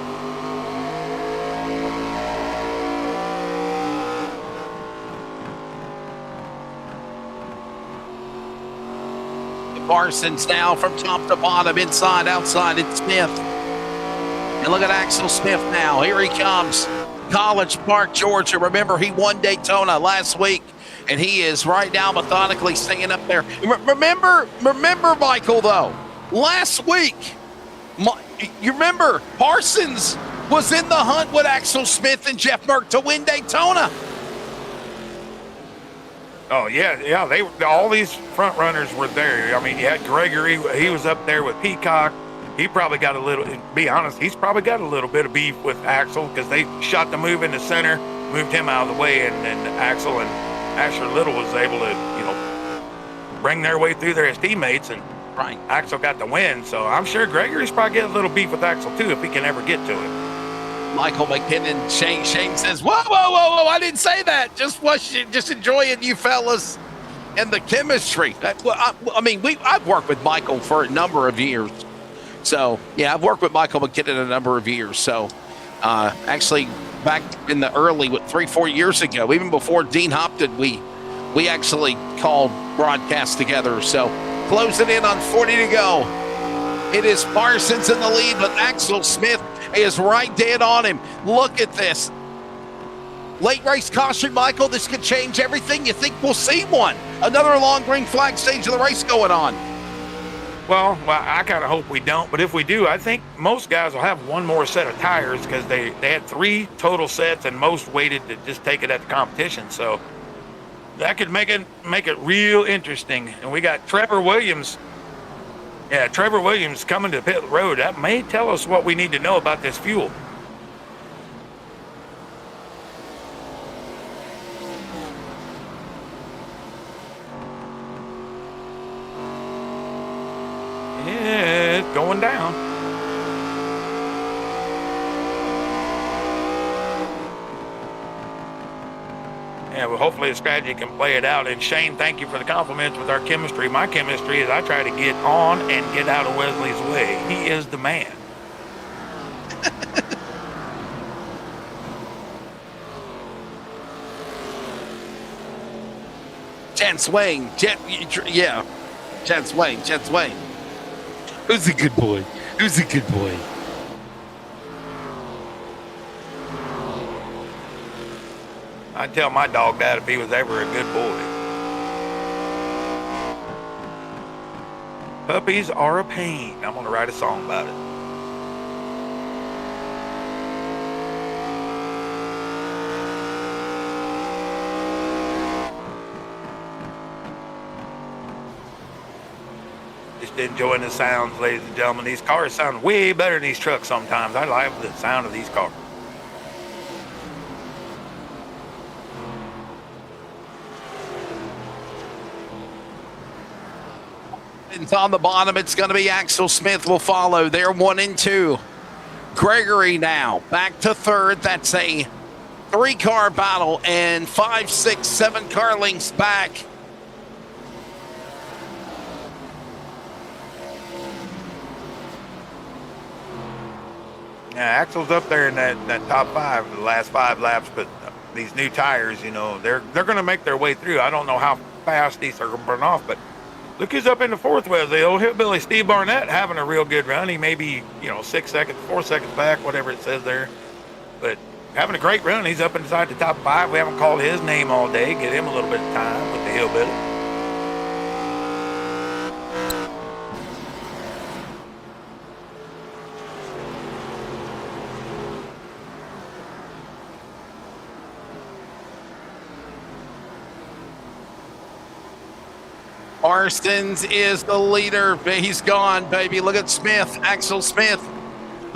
Parsons now from top to bottom, inside, outside, it's Smith. And look at Axel Smith now. Here he comes. College Park, Georgia. Remember, he won Daytona last week, and he is right now methodically staying up there. Remember, Michael, though, last week, you remember Parsons was in the hunt with Axel Smith and Jeff Merck to win Daytona. Oh, yeah. All these front runners were there. I mean, you had Gregory. He was up there with Peacock. He probably got a little, to be honest, he's probably got a little bit of beef with Axel because they shot the move in the center, moved him out of the way, and then Axel and Asher Little was able to, bring their way through there as teammates, and right. Axel got the win. So I'm sure Gregory's probably getting a little beef with Axel, too, if he can ever get to it. Michael McKinnon, Shane says, whoa, I didn't say that. Just enjoying you fellas and the chemistry. I've worked with Michael for a number of years. So, yeah, I've worked with Michael McKinnon a number of years. So, actually, back in the early, 3-4 years ago, even before Dean Hopton, we actually called broadcasts together. So, closing in on 40 to go. It is Parsons in the lead, but Axel Smith is right dead on him. Look at this. Late race caution, Michael. This could change everything. You think we'll see one? Another long green flag stage of the race going on. Well, I kind of hope we don't. But if we do, I think most guys will have one more set of tires because they had 3 total sets and most waited to just take it at the competition. So that could make it real interesting. And we got Trevor Williams. Yeah, Trevor Williams coming to pit road. That may tell us what we need to know about this fuel. Yeah, it's going down. Yeah, well, hopefully the strategy can play it out. And Shane, thank you for the compliments with our chemistry. My chemistry is I try to get on and get out of Wesley's way. He is the man. Jet Swain. Jet Swain. Who's a good boy? I'd tell my dog that if he was ever a good boy. Puppies are a pain. I'm going to write a song about it. Just enjoying the sounds, ladies and gentlemen. These cars sound way better than these trucks sometimes. I like the sound of these cars. On the bottom, it's going to be Axel Smith will follow. They're 1 and 2. Gregory now back to third. That's a 3-car battle, and 5, 6, 7 car lengths back. Yeah, Axel's up there in that top 5, the last 5 laps, but these new tires, they're going to make their way through. I don't know how fast these are going to burn off, but look who's up in the 4th, Wesley. Old hillbilly Steve Barnett having a real good run. He may be, 6 seconds, 4 seconds back, whatever it says there. But having a great run. He's up inside the top 5. We haven't called his name all day. Get him a little bit of time with the hillbilly. Parsons is the leader. He's gone, baby. Look at Smith, Axel Smith.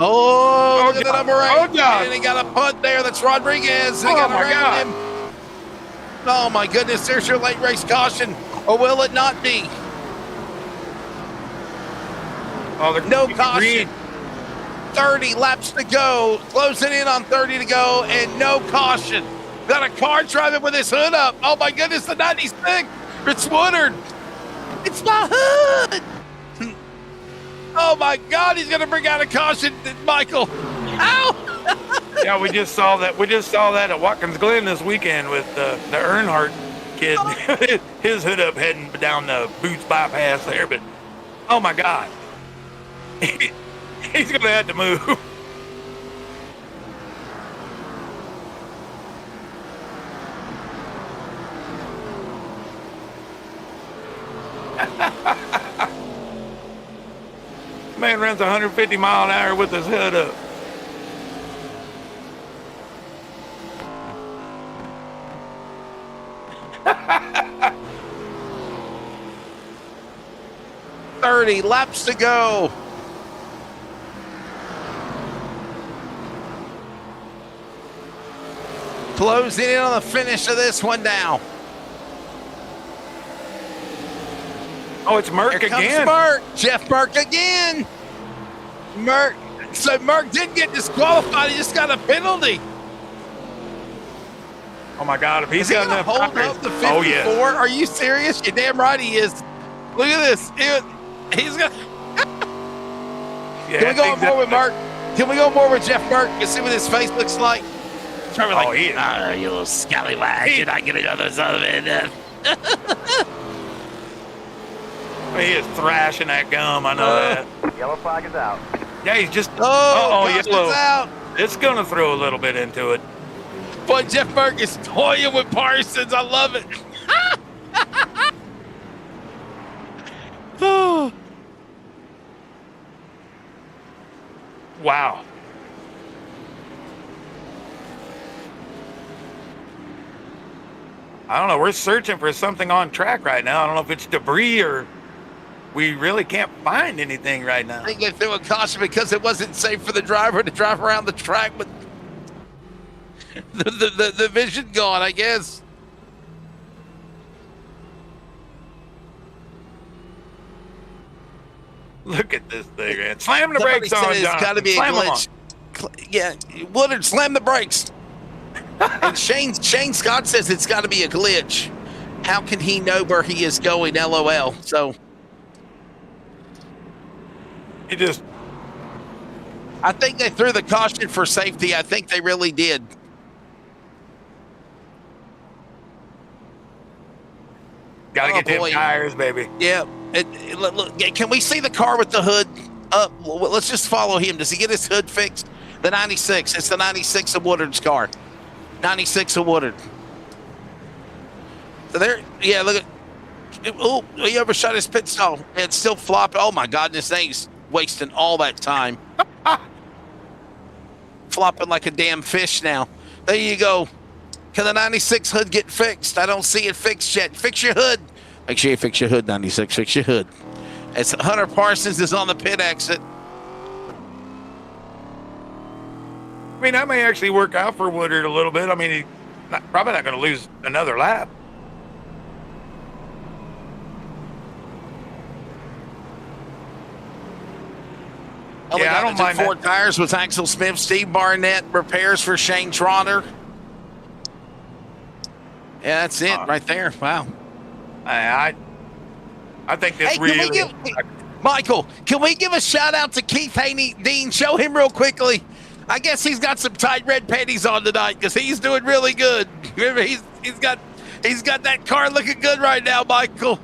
Oh, look at the number 8. Oh, God. And he got a punt there. That's Rodriguez. They got around him. Oh, my goodness. There's your late race caution. Or will it not be? Oh, no caution. Green. 30 laps to go. Closing in on 30 to go, and no caution. Got a car driving with his hood up. Oh my goodness, the 96. It's Woodard. It's my hood. Oh my God, he's gonna bring out a caution, Michael. Ow! Yeah, we just saw that. We just saw that at Watkins Glen this weekend with the Earnhardt kid. His hood up heading down the Boots bypass there. But oh my God, he's gonna have to move. Man runs 150 mile an hour with his hood up. $30 laps to go. Closing in on the finish of this one now. Oh, it's Merck Here comes again. Merck. Jeff Merck again. Merck. So Merck didn't get disqualified. He just got a penalty. Oh my God! If he's Is he got gonna enough hold tires- up the 54? Oh yeah. Are you serious? You're damn right he is. Look at this. He's gonna. Yeah, Can we go more with Merck? Can we go more with Jeff Merck and see what his face looks like? Trevor, like, he is. You little scallywag. You're not gonna go this other man. He is thrashing that gum. I know that. Yellow flag is out. Yeah, he's just. Caution's yellow. out. It's gonna throw a little bit into it. Boy, Jeff Merck is toying with Parsons. I love it. Wow. I don't know. We're searching for something on track right now. I don't know if it's debris or we really can't find anything right now. I think they threw a caution because it wasn't safe for the driver to drive around the track with the vision gone, I guess. Look at this thing, man. Slam the Somebody brakes said on, it's Jonathan. got to be Slam a 'em on. glitch. Yeah, Woodard, slam the brakes. And Shane Scott says it's got to be a glitch. How can he know where he is going? LOL. So He just. I think they threw the caution for safety. I think they really did. Got to get them boy. tires, baby. Yeah. Look, can we see the car with the hood up? Let's just follow him. Does he get his hood fixed? The 96. It's the 96 of Woodard's car. 96 of Woodard. So there. Yeah, look at. Oh, he overshot his pit stall. It's still flopping. Oh, my God. This thing's wasting all that time. Flopping like a damn fish now. There you go. Can the 96 hood get fixed? I don't see it fixed yet. Fix your hood. Make sure you fix your hood, 96. Fix your hood. As Hunter Parsons is on the pit exit. I mean, that may actually work out for Woodard a little bit. I mean, he's probably not going to lose another lap. Only Yeah, I got don't to mind four that. tires with Axel Smith, Steve Barnett, repairs for Shane Trotter. Yeah, that's it right there. Wow. I think this Hey, really. can we give, Michael, can we give a shout out to Keith Haney Dean? Show him real quickly. I guess he's got some tight red panties on tonight because he's doing really good. Remember, he's got that car looking good right now, Michael.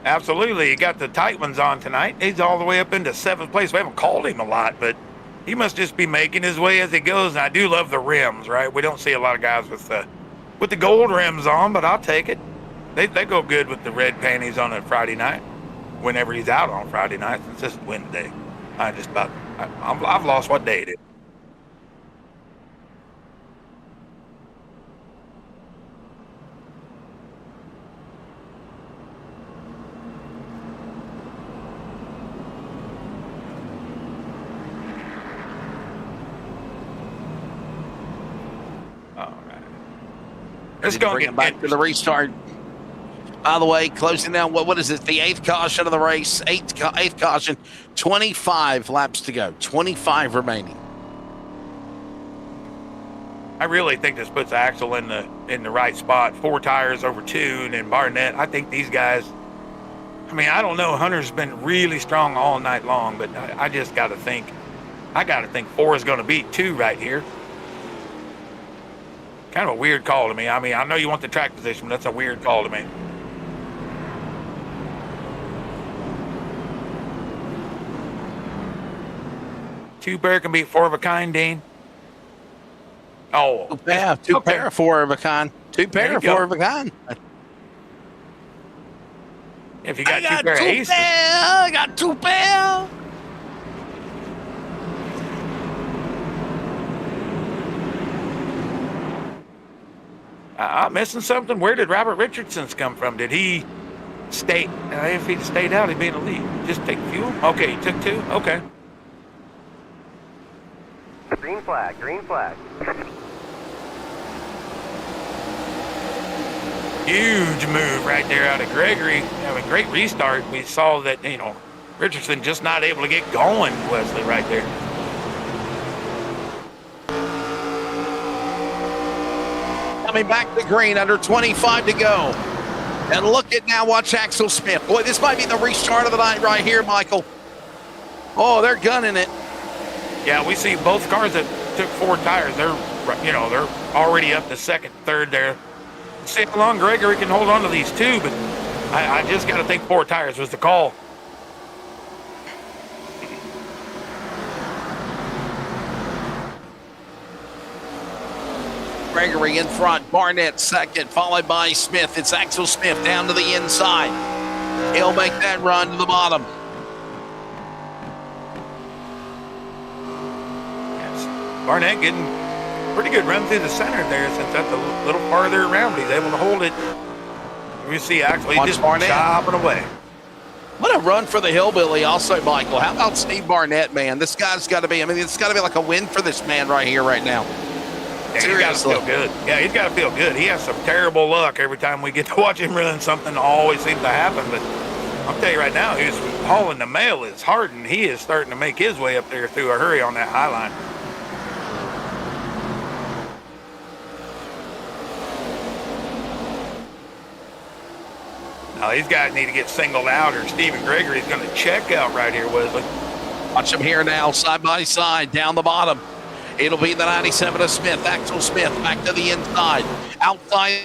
Absolutely. He got the tight ones on tonight. He's all the way up into 7th place. We haven't called him a lot, but he must just be making his way as he goes. And I do love the rims, right? We don't see a lot of guys with the gold rims on, but I'll take it. They go good with the red panties on a Friday night. Whenever he's out on Friday night, it's just Wednesday. I've lost what day it is. All right. It's Bring going it back to the restart. By the way, closing down, what is it? The eighth caution of the race. Eighth caution. 25 laps to go. 25 remaining. I really think this puts Axel in the right spot. 4 tires over 2, and then Barnett. I think these guys. I mean, I don't know. Hunter's been really strong all night long, but I just got to think. I got to think 4 is going to beat 2 right here. Kind of a weird call to me. I mean, I know you want the track position, but that's a weird call to me. Two pair can beat 4 of a kind, Dean. Oh, yeah, two pair, 4 of a kind. 2 pair, 4 of a kind. If you got 2 pair of aces. I got 2 pair. I'm missing something. Where did Robert Richardson's come from? Did he stay? If he'd stayed out, he'd be in the lead. Just take fuel? Okay, he took 2? Okay. Green flag, green flag. Huge move right there out of Gregory. Having a great restart. We saw that, Richardson just not able to get going, Wesley, right there. Coming back to green, under 25 to go. And look at now, watch Axel Smith. Boy, this might be the restart of the night right here, Michael. Oh, they're gunning it. Yeah, we see both cars that took 4 tires. They're already up to second, third there. See how long Gregory can hold on to these 2, but I just got to think 4 tires was the call. Gregory in front, Barnett second, followed by Smith. It's Axel Smith down to the inside. He'll make that run to the bottom. Barnett getting pretty good run through the center there since that's a little farther around, but he's able to hold it. We see actually just chopping away. What a run for the Hillbilly also, Michael. How about Steve Barnett, man? This guy's got to be, it's got to be like a win for this man right here, right now. Yeah, he's got to feel good. Yeah, he's got to feel good. He has some terrible luck every time we get to watch him run. Something always seems to happen, but I'll tell you right now, he's hauling the mail is hard, and he is starting to make his way up there through a hurry on that high line. Now, these guys need to get singled out, or Stephen Gregory's going to check out right here, Wesley. Watch them here now, side by side, down the bottom. It'll be the 97 of Smith, Axel Smith, back to the inside. Outside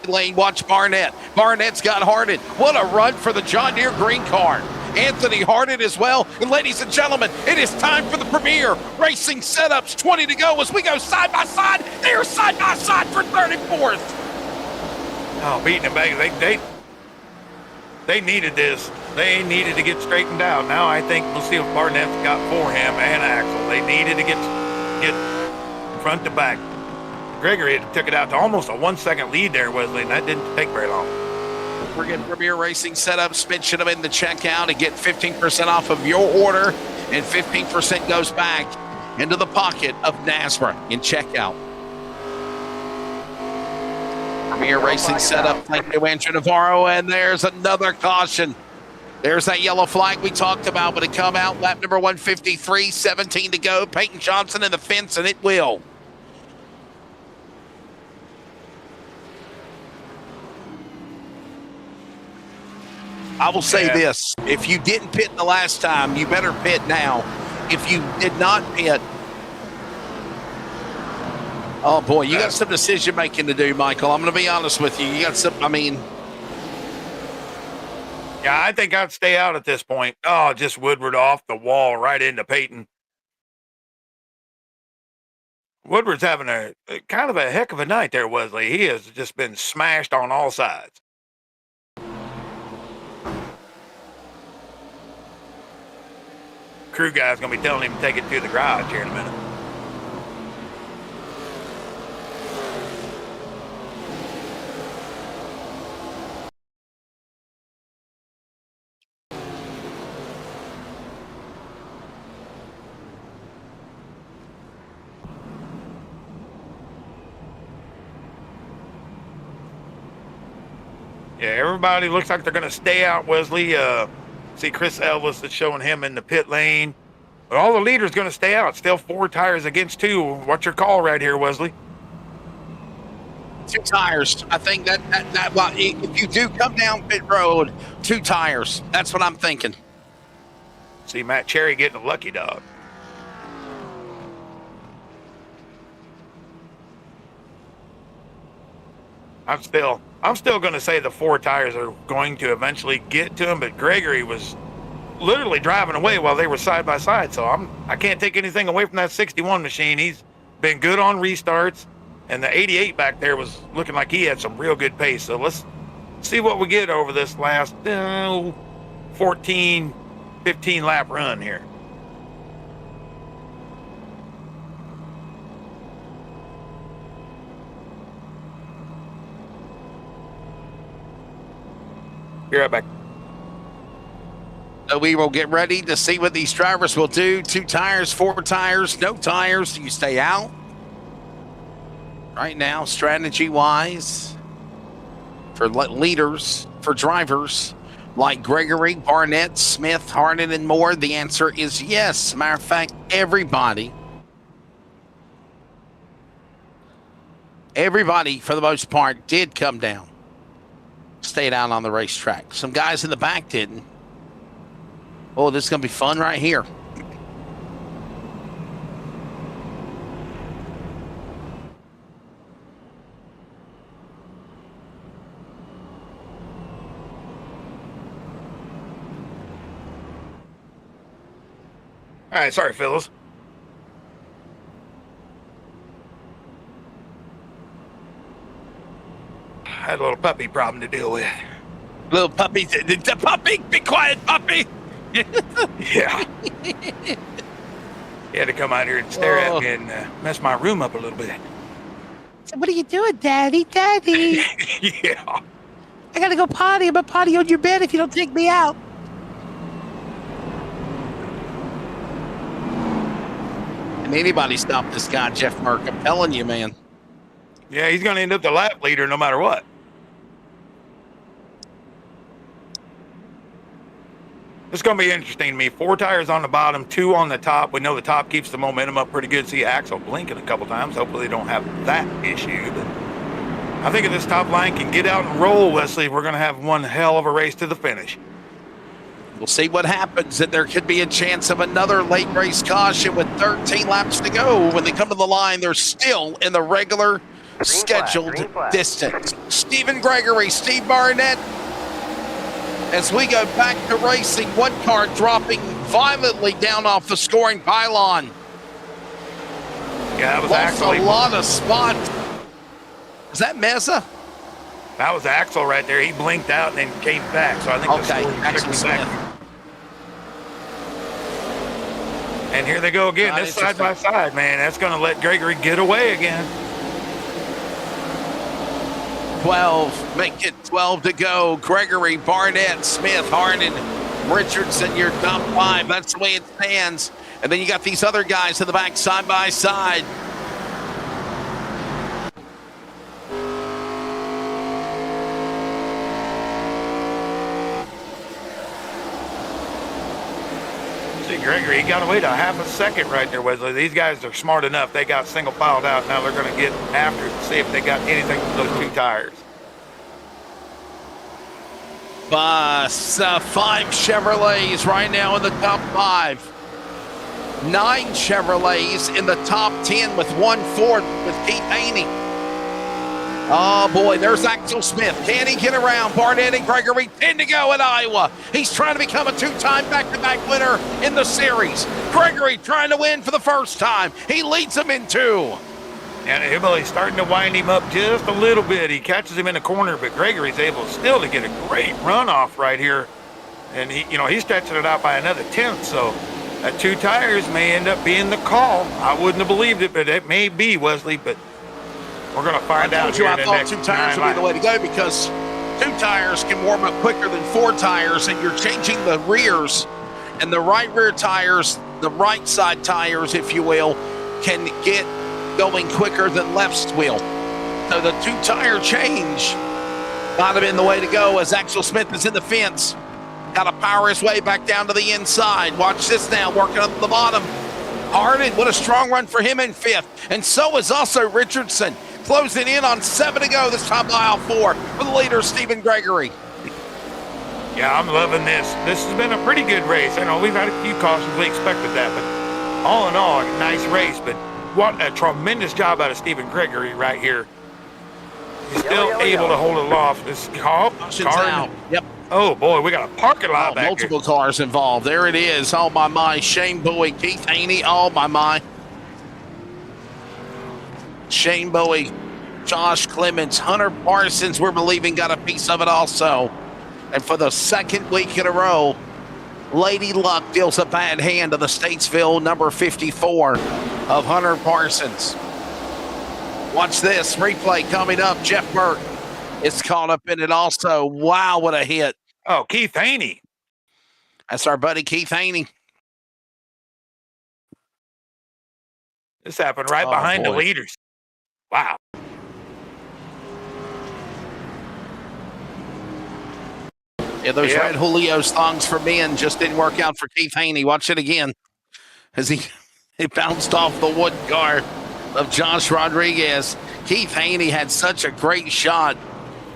lane, watch Barnett. Barnett's got Hardin. What a run for the John Deere green car. Anthony Hardin as well. And ladies and gentlemen, it is time for the Premier Racing Setups. 20 to go as we go side by side. They're side by side for 34th. Oh, beating them back. They needed this. They needed to get straightened out. Now I think we'll see if Barnett's got for him and Axel. They needed to get front to back. Gregory took it out to almost a 1-second lead there, Wesley, and that didn't take very long. We're getting Premier Racing Setups. Mention them in the checkout and get 15% off of your order, and 15% goes back into the pocket of NASRA in checkout. Premier Racing Setup. Thank you, Andrew Navarro. And there's another caution. There's that yellow flag we talked about, but it come out lap number 153, 17 to go. Peyton Johnson in the fence, and it will. I will say this. If you didn't pit the last time, you better pit now. If you did not pit, oh, boy, you got some decision-making to do, Michael. I'm going to be honest with you. You got some, Yeah, I think I'd stay out at this point. Oh, just Woodward off the wall right into Peyton. Woodward's having a kind of a heck of a night there, Wesley. He has just been smashed on all sides. Crew guy's going to be telling him to take it to the garage here in a minute. Yeah, everybody looks like they're going to stay out, Wesley. See Chris Elvis is showing him in the pit lane. But all the leaders going to stay out. Still 4 tires against 2. What's your call right here, Wesley? 2 tires. I think that well, if you do come down pit road, 2 tires. That's what I'm thinking. See Matt Cherry getting a lucky dog. I'm still going to say the 4 tires are going to eventually get to him, but Gregory was literally driving away while they were side by side. So I can't take anything away from that 61 machine. He's been good on restarts, and the 88 back there was looking like he had some real good pace. So let's see what we get over this last 14, 15 lap run here. Be right back. So we will get ready to see what these drivers will do. 2 tires, 4 tires, no tires. You stay out. Right now, strategy-wise, for leaders, for drivers like Gregory, Barnett, Smith, Harden, and more, the answer is yes. Matter of fact, everybody, for the most part, did come down. Stayed out on the racetrack. Some guys in the back didn't. Oh, this is going to be fun right here. All right, sorry, Phyllis. I had a little puppy problem to deal with. Little puppy, the puppy, be quiet, puppy. Yeah. He had to come out here and stare at me and mess my room up a little bit. So what are you doing, Daddy? Daddy! Yeah. I gotta go potty. I'm gonna potty on your bed if you don't take me out. Can anybody stop this guy, Jeff Merck? I'm telling you, man. Yeah, he's going to end up the lap leader no matter what. It's going to be interesting to me. 4 tires on the bottom, 2 on the top. We know the top keeps the momentum up pretty good. See Axel blinking a couple times. Hopefully they don't have that issue. But I think if this top line can get out and roll, Wesley, we're going to have one hell of a race to the finish. We'll see what happens. That there could be a chance of another late race caution with 13 laps to go. When they come to the line, they're still in the regular scheduled distance. Stephen Gregory, Steve Barnett. As we go back to racing, one car dropping violently down off the scoring pylon. Yeah, that was Lost Axel. a lot of spots. Is that Mesa? That was Axel right there. He blinked out and then came back. So I think Axel Smith. And here they go again. This side by side, man. That's going to let Gregory get away again. 12. Make it 12 to go. Gregory, Barnett, Smith, Harden, Richardson, your top 5. That's the way it stands. And then you got these other guys in the back side by side. See, Gregory, he got to wait a half a second right there, Wesley. These guys are smart enough. They got single filed out. Now they're going to get after it to see if they got anything from those 2 tires. 5 Chevrolets right now in the top 5. 9 Chevrolets in the top 10 with 1 Ford with Pete Haney. Oh boy, there's Axel Smith. Can he get around? Barnett and Gregory 10 to go at Iowa. He's trying to become a 2-time back-to-back winner in the series. Gregory trying to win for the first time. He leads them in 2. And Hibbley's starting to wind him up just a little bit. He catches him in the corner, but Gregory's able still to get a great runoff right here. And he's stretching it out by another 10th. So that 2 tires may end up being the call. I wouldn't have believed it, but it may be, Wesley. But we're going to find out here in the next 2 tires would be the way to go, because 2 tires can warm up quicker than 4 tires, and you're changing the rears, and the right rear tires, the right side tires, if you will, can get going quicker than left will. So the 2 tire change Got him in the way to go as Axel Smith is in the fence. Got to power his way back down to the inside. Watch this now, working up the bottom. Harden, what a strong run for him in 5th. And so is also Richardson. Closing in on 7 to go, this time by aisle 4 for the leader, Stephen Gregory. Yeah, I'm loving this. This has been a pretty good race. I know we've had a few cautions. We expected that, but all in all, a nice race. But what a tremendous job out of Stephen Gregory right here. He's still able to hold it off. This car out. Yep. Oh, boy, we got a parking lot back multiple cars involved. There it is. Oh, my. Shane Bowie, Keith Haney. Oh, my. Shane Bowie, Josh Clemens, Hunter Parsons, we're believing, got a piece of it also. And for the 2nd week in a row, Lady Luck deals a bad hand to the Statesville number 54 of Hunter Parsons. Watch this replay coming up. Jeff Burke is caught up in it also. Wow, what a hit. Oh, Keith Haney. That's our buddy Keith Haney. This happened right behind the leaders. Wow. Yeah, those red Julio's thongs for men just didn't work out for Keith Haney. Watch it again as he bounced off the wood car of Josh Rodriguez. Keith Haney had such a great shot,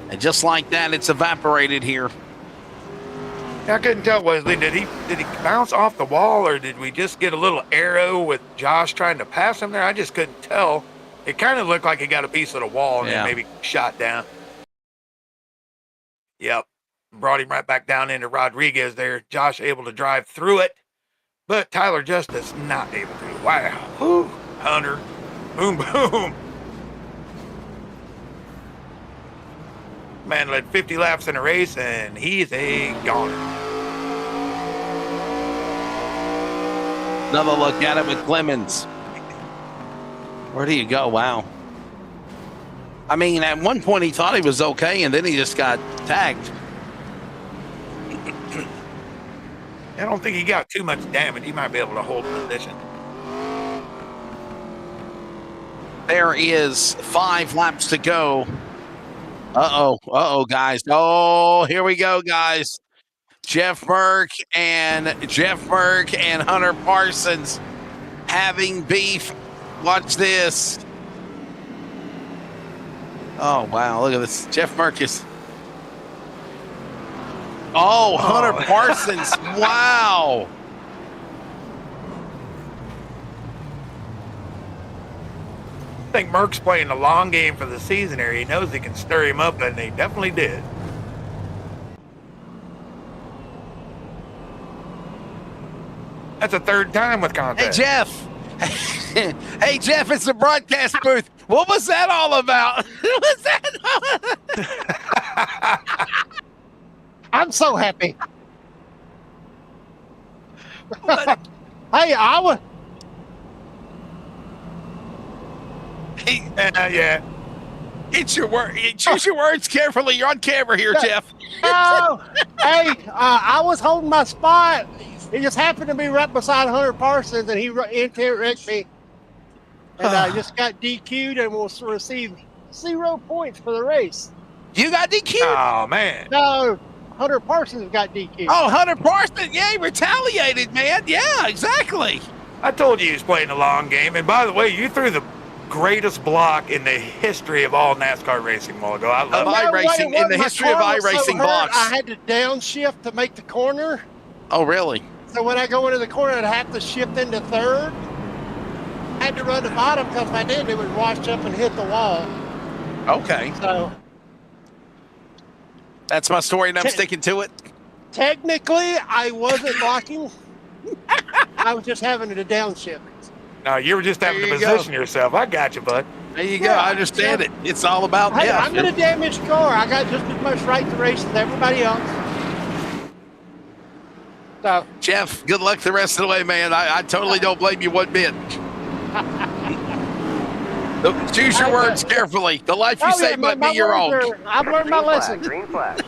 and just like that, it's evaporated here. I couldn't tell, Wesley. Did he bounce off the wall, or did we just get a little arrow with Josh trying to pass him there? I just couldn't tell. It kind of looked like he got a piece of the wall and then maybe shot down. Yep. Brought him right back down into Rodriguez there. Josh able to drive through it, but Tyler Justice not able to. Wow. Woo. Hunter. Boom, boom. Man led 50 laps in a race, and he's a goner. Another look at it with Clemens. Where do you go? Wow. I mean, at one point he thought he was okay, and then he just got tagged. I don't think he got too much damage. He might be able to hold position. There is 5 laps to go. Uh-oh, guys. Oh, here we go, guys. Jeff Burke and Hunter Parsons having beef. Watch this. Oh, wow. Look at this. Jeff Burke is... Oh, Hunter Parsons. Wow. I think Merck's playing the long game for the season here. He knows he can stir him up, and he definitely did. That's the 3rd time with contact. Hey, Jeff. Hey, Jeff, it's the broadcast booth. What was that all about? What was that? I'm so happy. Hey, I was. Yeah. Choose your words carefully. You're on camera here, Jeff. Oh, hey, I was holding my spot. It just happened to be right beside Hunter Parsons, and he wrecked me. And I just got DQ'd and will receive 0 points for the race. You got DQ'd? Oh, man. No, Hunter Parsons got DQ'd. Oh, Hunter Parsons. Yeah, he retaliated, man. Yeah, exactly. I told you he was playing the long game. And by the way, you threw the greatest block in the history of all NASCAR racing a while ago. I love iRacing, in the history of iRacing blocks. I had to downshift to make the corner. Oh, really? So when I go into the corner, I'd have to shift into 3rd. I had to run the bottom because if I didn't, it would wash up and hit the wall. Okay. So that's my story, and I'm sticking to it. Technically, I wasn't blocking. I was just having to downshift. No, you were just having to position yourself. I got you, bud. There you go. I understand it. It's all about Hey, I'm in a damaged car. I got just as much right to race as everybody else. So, Jeff, good luck the rest of the way, man. I totally don't blame you one bit. Choose your words carefully. The life you say might be your own. I've learned my lesson. Green flag.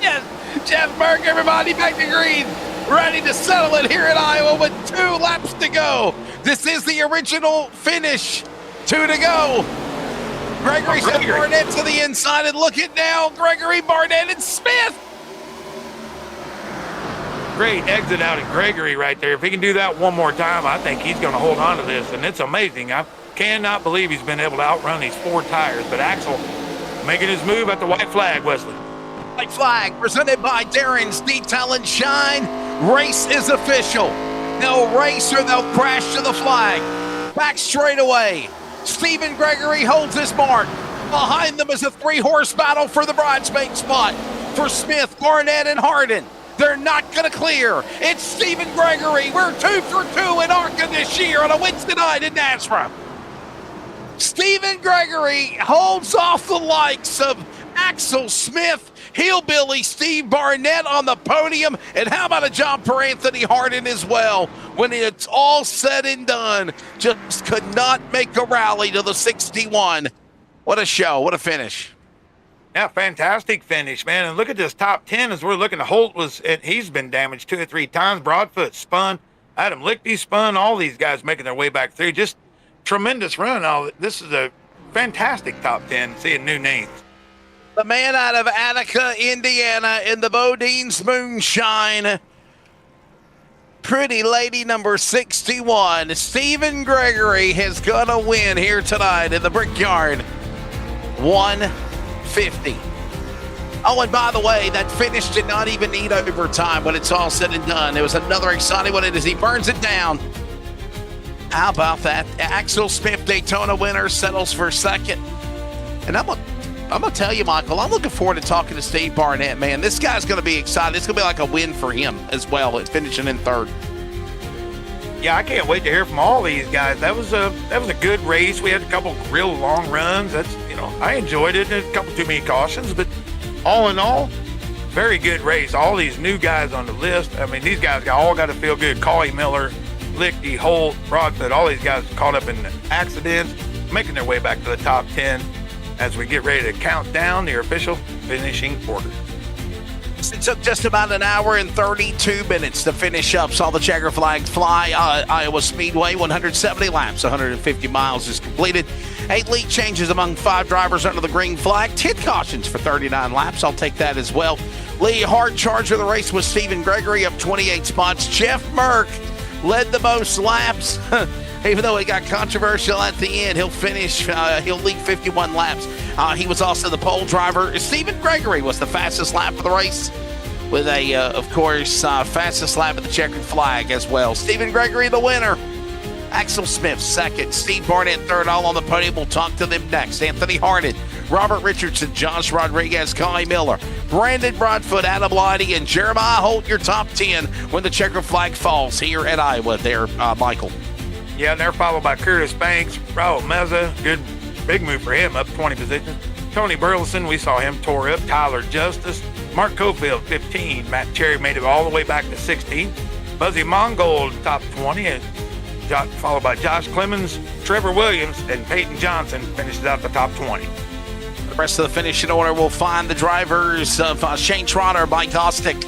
Yes. Jeff Burke, everybody back to green. Ready to settle it here in Iowa with 2 laps to go. This is the original finish. 2 to go. Gregory's got Gregory. Barnett to the inside, and look at now, Gregory, Barnett, and Smith. Great exit out of Gregory right there. If he can do that one more time, I think he's going to hold on to this, and it's amazing. I cannot believe he's been able to outrun these 4 tires, but Axel making his move at the white flag, Wesley. White flag presented by Darren's Detail and Shine. Race is official. They'll race or they'll crash to the flag. Back straight away. Stephen Gregory holds his mark. Behind them is a 3-horse battle for the bridesmaid spot for Smith, Barnett, and Hardin. They're not going to clear. It's Stephen Gregory. We're 2 for 2 in ARCA this year on a Wednesday night in NASRA. Stephen Gregory holds off the likes of Axel Smith, Hillbilly Steve Barnett on the podium, and how about a job for Anthony Hardin as well? When it's all said and done, just could not make a rally to the 61. What a show, what a finish. Yeah, fantastic finish, man. And look at this top 10 as we're looking. Holt he's been damaged 2 or 3 times. Broadfoot spun. Adam Lichty spun. All these guys making their way back through. Just tremendous run. This is a fantastic top 10, seeing new names. The man out of Attica, Indiana, in the Bodine's Moonshine. Pretty lady number 61. Stephen Gregory is going to win here tonight in the BrickYard. 150. Oh, and by the way, that finish did not even need overtime when it's all said and done. It was another exciting one as he burns it down. How about that? Axel Smith, Daytona winner, settles for second. And I'm going to tell you, Michael, I'm looking forward to talking to Steve Barnett, man. This guy's going to be excited. It's going to be like a win for him as well. It's finishing in third. Yeah, I can't wait to hear from all these guys. That was a good race. We had a couple real long runs. I enjoyed it. A couple too many cautions, but all in all, very good race. All these new guys on the list. I mean, these guys all got to feel good. Collie Miller, Lichty, Holt, Broadfoot, all these guys caught up in accidents, making their way back to the top 10 as we get ready to count down their official finishing order. It took just about an hour and 32 minutes to finish up. Saw the checker flags fly. Iowa Speedway, 170 laps, 150 miles is completed. 8 lead changes among 5 drivers under the green flag. 10 cautions for 39 laps. I'll take that as well. Lead hard charge of the race was Stephen Gregory, up 28 spots. Jeff Merck led the most laps. Even though it got controversial at the end, he'll lead 51 laps. He was also the pole driver. Stephen Gregory was the fastest lap of the race with of course, fastest lap of the checkered flag as well. Stephen Gregory, the winner. Axel Smith, second. Steve Barnett, third, all on the podium. We'll talk to them next. Anthony Hardin, Robert Richardson, Josh Rodriguez, Collie Miller, Brandon Broadfoot, Adam Lighty, and Jeremiah Holt, your top 10 when the checkered flag falls here at Iowa there, Michael. Yeah, and they're followed by Curtis Banks, Raul Meza, good big move for him, up 20 positions. Tony Burleson, we saw him tore up. Tyler Justice, Mark Cofield, 15. Matt Cherry made it all the way back to 16. Buzzy Mongold, top 20, and followed by Josh Clemens, Trevor Williams, and Peyton Johnson finishes out the top 20. The rest of the finishing order will find the drivers of Shane Trotter, Mike Ostick,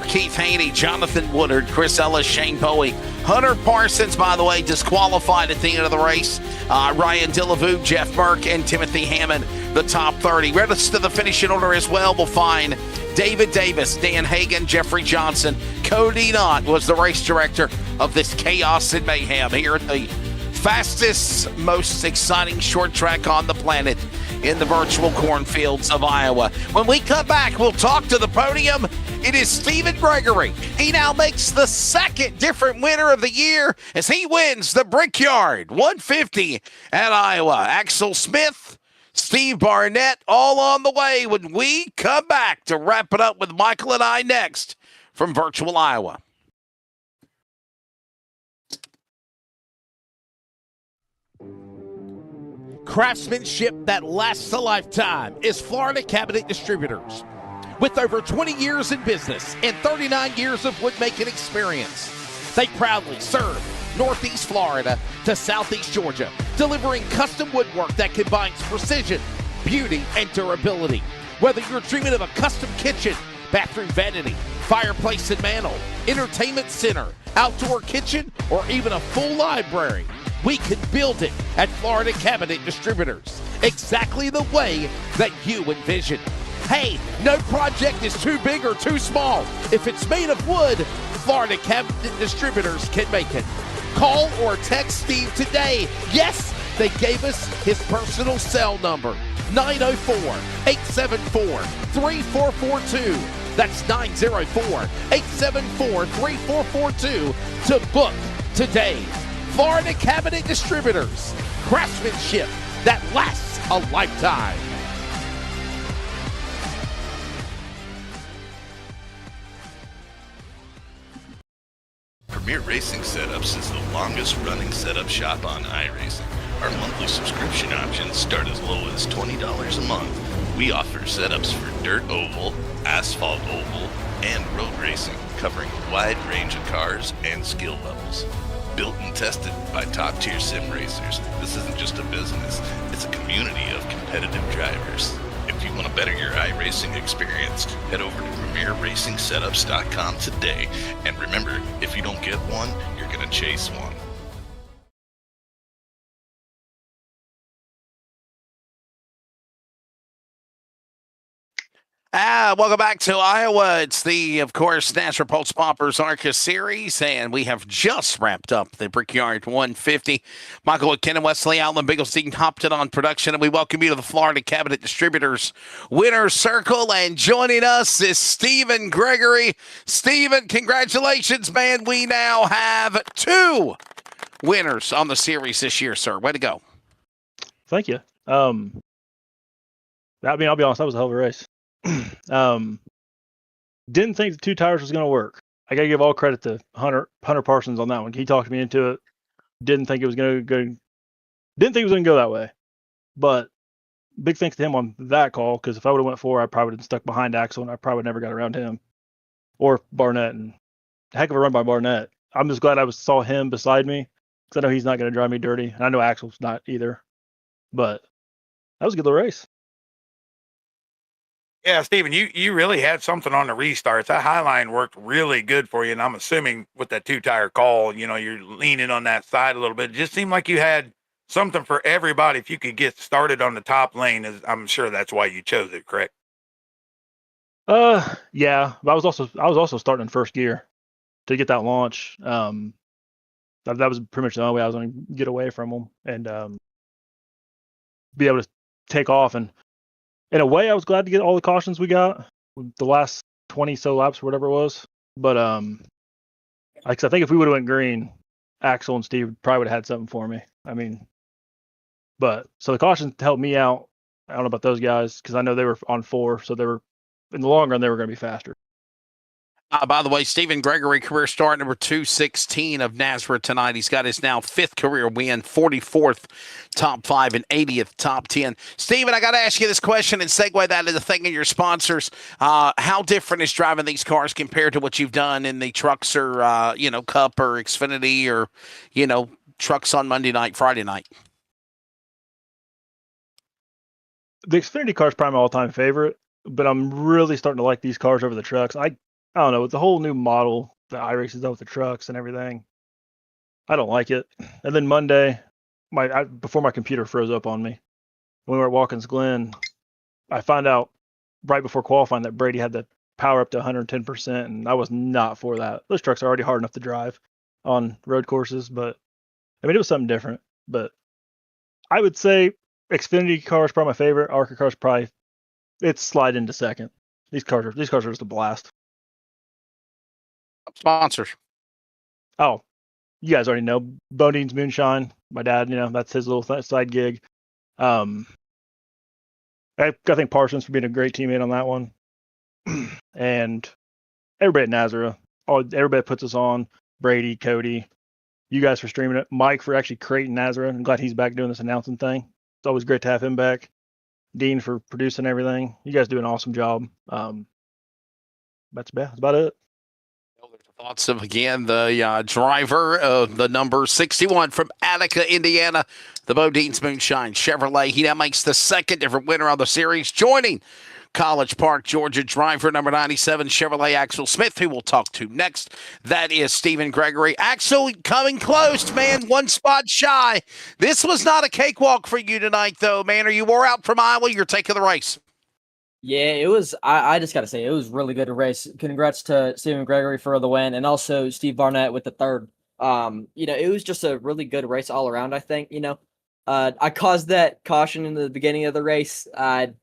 Keith Haney, Jonathan Woodard, Chris Ellis, Shane Bowie. Hunter Parsons, by the way, disqualified at the end of the race. Ryan Dillavoux, Jeff Merck, and Timothy Hammond, the top 30. Rest of the finishing order as well will find David Davis, Dan Hagan, Jeffrey Johnson. Cody Knott was the race director of this chaos and mayhem here at the fastest, most exciting short track on the planet in the virtual cornfields of Iowa. When we come back, we'll talk to the podium. It is Stephen Gregory. He now makes the second different winner of the year as he wins the BrickYard 150 at Iowa. Axel Smith, Steve Barnett, all on the way when we come back to wrap it up with Michael and I next from virtual Iowa. Craftsmanship that lasts a lifetime is Florida Cabinet Distributors. With over 20 years in business and 39 years of woodmaking experience, they proudly serve Northeast Florida to Southeast Georgia, delivering custom woodwork that combines precision, beauty, and durability. Whether you're dreaming of a custom kitchen, bathroom vanity, fireplace and mantle, entertainment center, outdoor kitchen, or even a full library, we can build it at Florida Cabinet Distributors. exactly the way that you envision. Hey, no project is too big or too small. If it's made of wood, Florida Cabinet Distributors can make it. Call or text Steve today. Yes, they gave us his personal cell number, 904-874-3442. That's 904-874-3442 to book today. Florida Cabinet Distributors, craftsmanship that lasts a lifetime. Premier Racing Setups is the longest running setup shop on iRacing. Our monthly subscription options start as low as $20 a month. We offer setups for dirt oval, asphalt oval, and road racing, covering a wide range of cars and skill levels. Built and tested by top-tier sim racers, this isn't just a business, it's a community of competitive drivers. If you want to better your iRacing experience, head over to PremierRacingSetups.com today. And remember, if you don't get one, you're going to chase one. Welcome back to Iowa. It's the, of course, NASRA Pultz Poppers ARCA series, and we have just wrapped up the BrickYard 150. Michael McKinnon, Wesley Allen, Bigglestein hopped in on production, and we welcome you to the Florida Cabinet Distributors Winner's Circle. And joining us is Stephen Gregory. Stephen, congratulations, man. We now have 2 winners on the series this year, sir. Way to go. Thank you. I'll be honest, that was a hell of a race. Didn't think the 2 tires was going to work. I got to give all credit to Hunter Parsons on that one. He talked me into it. Didn't think it was going to go. Didn't think it was going to go that way. But big thanks to him on that call, because if I would have went 4, I probably would have stuck behind Axel, and I probably never got around him or Barnett. And heck of a run by Barnett. I'm just glad I saw him beside me, because I know he's not going to drive me dirty, and I know Axel's not either. But that was a good little race. Yeah, Steven, you really had something on the restarts. That high line worked really good for you, and I'm assuming with that 2-tire call, you're leaning on that side a little bit. It just seemed like you had something for everybody. If you could get started on the top lane, I'm sure that's why you chose it, correct? Yeah, but I was also starting in first gear to get that launch. That was pretty much the only way I was going to get away from them and be able to take off. And in a way, I was glad to get all the cautions we got the last 20 so laps or whatever it was. But I think if we would have went green, Axel and Steve probably would have had something for me. But so the cautions helped me out. I don't know about those guys, because I know they were on 4, so they were in the long run they were going to be faster. By the way, Stephen Gregory, career start number 216 of NASRA tonight. He's got his now 5th career win, 44th top 5 and 80th top 10. Stephen, I got to ask you this question and segue that into thanking your sponsors. How different is driving these cars compared to what you've done in the trucks or, Cup or Xfinity or, trucks on Monday night, Friday night? The Xfinity car is probably my all-time favorite, but I'm really starting to like these cars over the trucks. I don't know, it's a whole new model that iRacing's done with the trucks and everything. I don't like it. And then Monday, before my computer froze up on me, when we were at Watkins Glen, I found out right before qualifying that Brady had the power up to 110%, and I was not for that. Those trucks are already hard enough to drive on road courses, but it was something different. But I would say Xfinity car is probably my favorite. ARCA car is probably, it's slide into second. These cars are just a blast. Sponsors. Oh, you guys already know Bodine's Moonshine. My dad, that's his little side gig. I think Parsons for being a great teammate on that one, and everybody at NASRA. Everybody puts us on. Brady, Cody, you guys for streaming it. Mike for actually creating NASRA. I'm glad he's back doing this announcing thing. It's always great to have him back. Dean for producing everything. You guys do an awesome job. That's about it. Thoughts of, again, the driver of the number 61 from Attica, Indiana, the Bodine's Moonshine Chevrolet. He now makes the 2nd different winner of the series, joining College Park, Georgia driver number 97, Chevrolet Axel Smith, who we'll talk to next. That is Stephen Gregory. Axel coming close, man, one spot shy. This was not a cakewalk for you tonight, though, man. Are you wore out from Iowa? You're taking the race. Yeah, it was. I just got to say, it was really good to race. Congrats to Stephen Gregory for the win, and also Steve Barnett with the third. It was just a really good race all around, I think. I caused that caution in the beginning of the race. I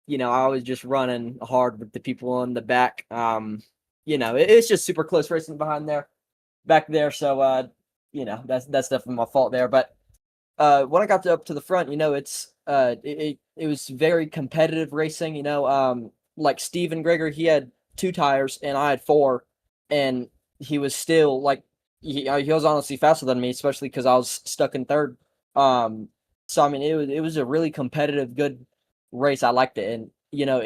was just running hard with the people in the back. It's just super close racing back there. So, that's definitely my fault there. But when I got up to the front, it was very competitive racing. Like Stephen Gregory, he had 2 tires and I had 4, and he was still like he was honestly faster than me, especially because I was stuck in third. So I mean, it was a really competitive, good race. I liked it, and it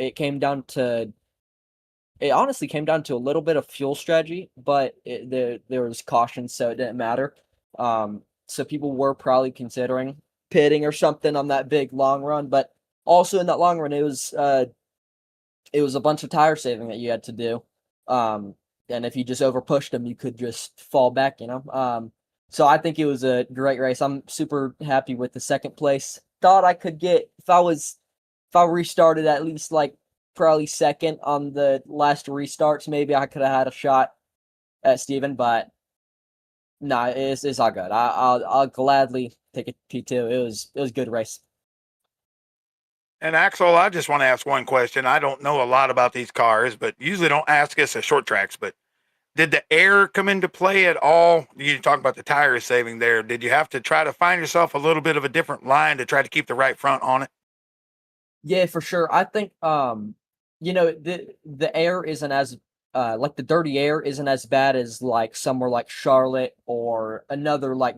honestly came down to a little bit of fuel strategy, but there was caution, so it didn't matter. So people were probably considering pitting or something on that big long run, but also in that long run, it was a bunch of tire saving that you had to do. And if you just over pushed them, you could just fall back, So I think it was a great race. I'm super happy with the second place. Thought I could get, if I restarted at least like probably second on the last restarts, maybe I could have had a shot at Steven, but no, it's all good. I'll gladly take a P2. It was a good race. And Axel, I just want to ask one question. I don't know a lot about these cars, but usually don't ask us at short tracks, but did the air come into play at all? You talk about the tire saving there. Did you have to try to find yourself a little bit of a different line to try to keep the right front on it? Yeah, for sure. I think the air isn't as like the dirty air isn't as bad as like somewhere like Charlotte or another like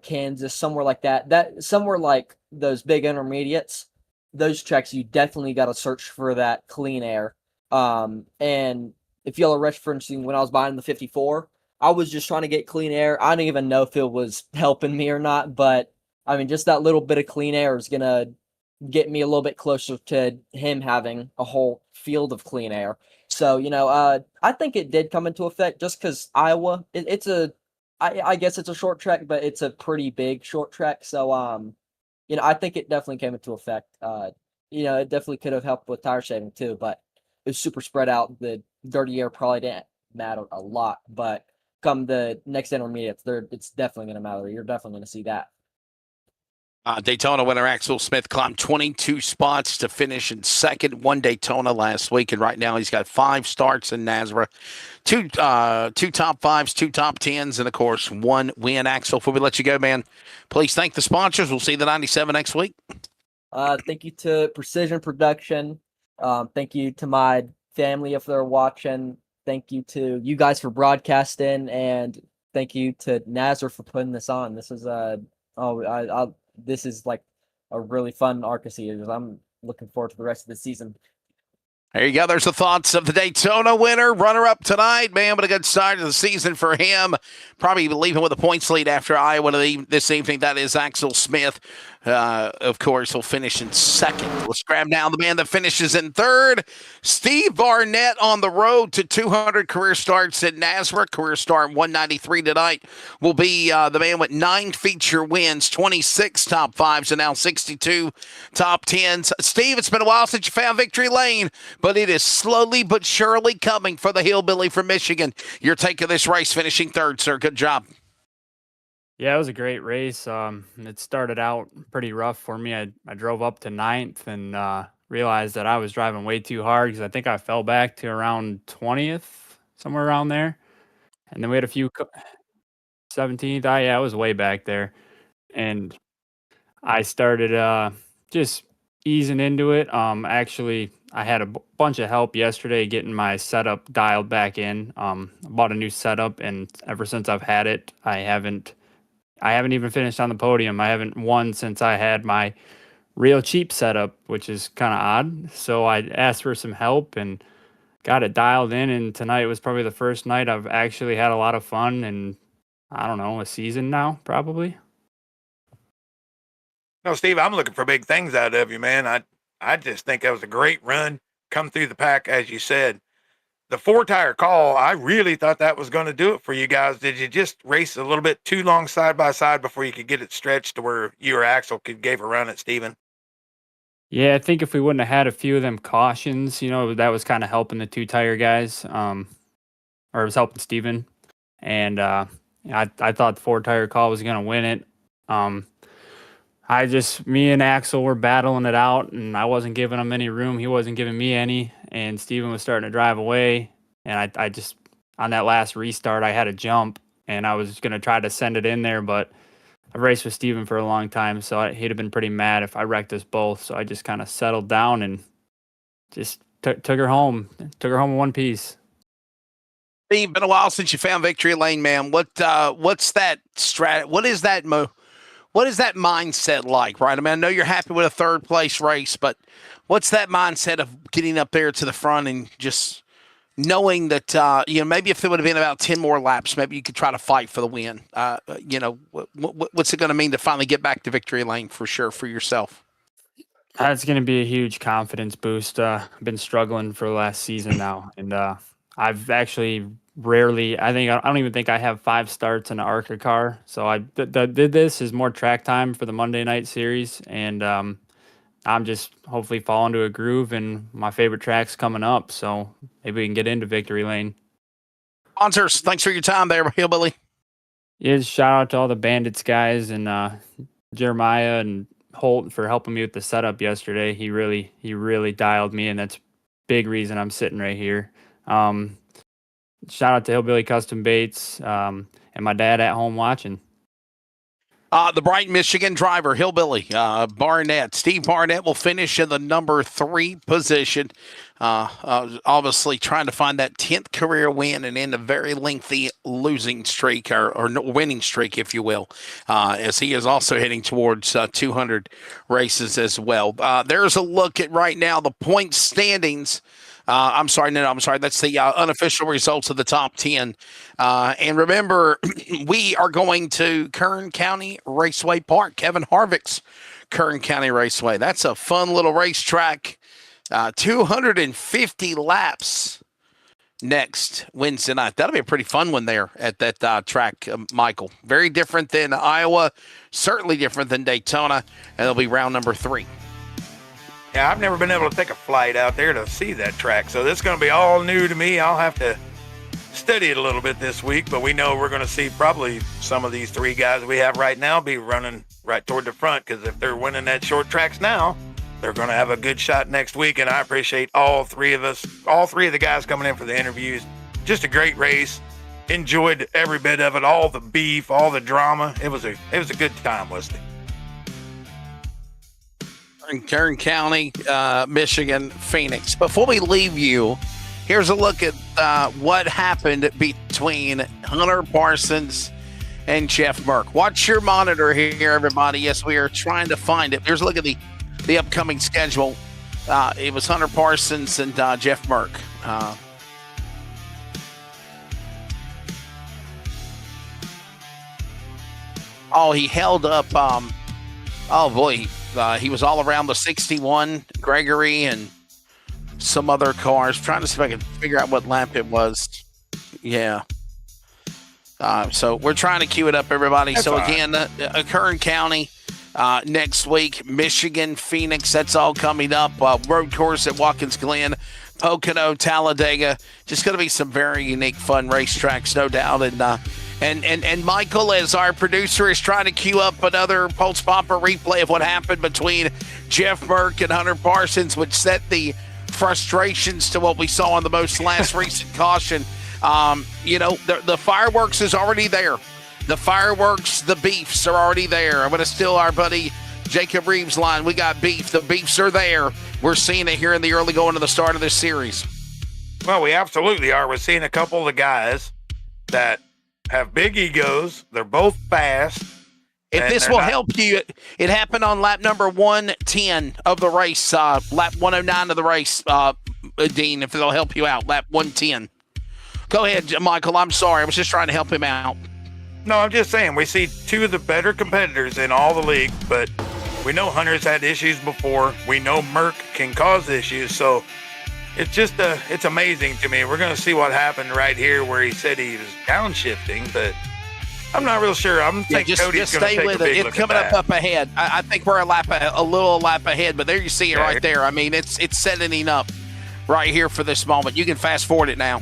Kansas, somewhere like that. That somewhere like those big intermediates, those tracks you definitely got to search for that clean air. And if y'all are referencing when I was buying the 54, I was just trying to get clean air. I didn't even know if it was helping me or not, but I mean, just that little bit of clean air is gonna get me a little bit closer to him having a whole field of clean air. So, I think it did come into effect just because Iowa, I guess it's a short track, but it's a pretty big short track. So, I think it definitely came into effect. It definitely could have helped with tire saving too, but it was super spread out. The dirty air probably didn't matter a lot, but come the next intermediates, it's definitely going to matter. You're definitely going to see that. Daytona winner Axel Smith climbed 22 spots to finish in second. Won Daytona last week, and right now he's got 5 starts in NASRA, 2 top 5s, 2 top 10s, and of course 1 win. Axel, before we let you go, man, please thank the sponsors. We'll see the 97 next week. Thank you to Precision Production. Thank you to my family if they're watching. Thank you to you guys for broadcasting, and thank you to NASRA for putting this on. This is this is like a really fun ARCA series. I'm looking forward to the rest of the season. There you go. There's the thoughts of the Daytona winner, runner-up tonight. Man, what a good start to the season for him. Probably leaving with a points lead after Iowa this evening. That is Axel Smith. Of course, he'll finish in second. Let's grab down the man that finishes in third. Steve Barnett on the road to 200 career starts at NASRA. Career start 193 tonight will be the man with 9 feature wins, 26 top 5s, and now 62 top 10s. Steve, it's been a while since you found victory lane, but it is slowly but surely coming for the hillbilly from Michigan. You're taking this race, finishing third, sir. Good job. Yeah, it was a great race. It started out pretty rough for me. I drove up to 9th and realized that I was driving way too hard because I think I fell back to around 20th, somewhere around there. And then we had a few 17th. I was way back there. And I started just easing into it. Actually, I had a bunch of help yesterday getting my setup dialed back in. I bought a new setup, and ever since I've had it, I haven't even finished on the podium. I haven't won since I had my real cheap setup, which is kind of odd. So I asked for some help and got it dialed in. And tonight was probably the first night I've actually had a lot of fun in, I don't know, a season now, probably. No, Steve, I'm looking for big things out of you, man. I just think that was a great run. come through the pack, as you said. The 4-tire call, I really thought that was going to do it for you guys. Did you just race a little bit too long side by side before you could get it stretched to where you or Axel could give a run at Steven? Yeah, I think if we wouldn't have had a few of them cautions, that was kind of helping the 2-tire guys, or it was helping Steven. And I thought the 4-tire call was going to win it. Me and Axel were battling it out, and I wasn't giving him any room. He wasn't giving me any, and Steven was starting to drive away. And I just, on that last restart, I had a jump, and I was going to try to send it in there, but I've raced with Steven for a long time, so he'd have been pretty mad if I wrecked us both. So I just kind of settled down and just took her home. Took her home in one piece. Steve, been a while since you found victory lane, man. What's that strat? What is that mindset like, right? I mean, I know you're happy with a third place race, but what's that mindset of getting up there to the front and just knowing that, maybe if there would have been about 10 more laps, maybe you could try to fight for the win. What's it going to mean to finally get back to victory lane for sure for yourself? That's going to be a huge confidence boost. I've been struggling for the last season now, and I've actually I don't even think I have 5 starts in an ARCA car. So I did this as more track time for the Monday night series, and I'm just hopefully falling to a groove, and my favorite track's coming up, so maybe we can get into victory lane. Sponsors, thanks for your time there, Hillbilly. Yeah, shout out to all the Bandits guys and Jeremiah and Holt for helping me with the setup yesterday. He really dialed me, and that's a big reason I'm sitting right here. Shout out to Hillbilly Custom Baits and my dad at home watching. The Bright, Michigan driver, Hillbilly Barnett. Steve Barnett will finish in the number 3 position. Obviously trying to find that 10th career win and end a very lengthy losing streak or winning streak, if you will, as he is also heading towards 200 races as well. There's a look at right now the point standings. I'm sorry. That's the unofficial results of the top 10. And remember, we are going to Kern County Raceway Park, Kevin Harvick's Kern County Raceway. That's a fun little racetrack. 250 laps next Wednesday night. That'll be a pretty fun one there at that track, Michael. Very different than Iowa, certainly different than Daytona, and it'll be round number 3. Yeah, I've never been able to take a flight out there to see that track, so this is going to be all new to me. I'll have to study it a little bit this week, but we know we're going to see probably some of these 3 guys we have right now be running right toward the front, because if they're winning that short tracks now, they're going to have a good shot next week, and I appreciate all 3 of the guys coming in for the interviews. Just a great race. Enjoyed every bit of it, all the beef, all the drama. It was a good time, wasn't it? In Kern County, Michigan, Phoenix. Before we leave you, here's a look at what happened between Hunter Parsons and Jeff Merck. Watch your monitor here, everybody. Yes, we are trying to find it. Here's a look at the upcoming schedule. It was Hunter Parsons and Jeff Merck. He held up. He was all around the 61, Gregory, and some other cars. Trying to see if I can figure out what lap it was. Yeah. So we're trying to queue it up, everybody. That's so again, Kern County next week, Michigan, Phoenix. That's all coming up. Road course at Watkins Glen, Pocono, Talladega. Just going to be some very unique, fun racetracks, no doubt. And Michael, as our producer, is trying to queue up another Pultz Popper replay of what happened between Jeff Merck and Hunter Parsons, which set the frustrations to what we saw on the most last recent caution. The fireworks is already there. The fireworks, the beefs are already there. I'm going to steal our buddy Jacob Reeves' line. We got beef. The beefs are there. We're seeing it here in the early going to the start of this series. Well, we absolutely are. We're seeing a couple of the guys that have big egos. They're both fast. If this will help you, it happened on lap number 110 of the race, lap 109 of the race, Dean, if it'll help you out, lap 110. Go ahead, Michael. I'm sorry. I was just trying to help him out. No, I'm just saying we see 2 of the better competitors in all the league, but we know Hunter's had issues before. We know Merck can cause issues, so it's just it's amazing to me. We're going to see what happened right here where he said he was downshifting, but I'm not real sure. I'm thinking Cody's going to take a big look It's coming at that. up ahead. I think we're a little lap ahead, but there you see it right there. I mean, it's setting up right here for this moment. You can fast forward it now,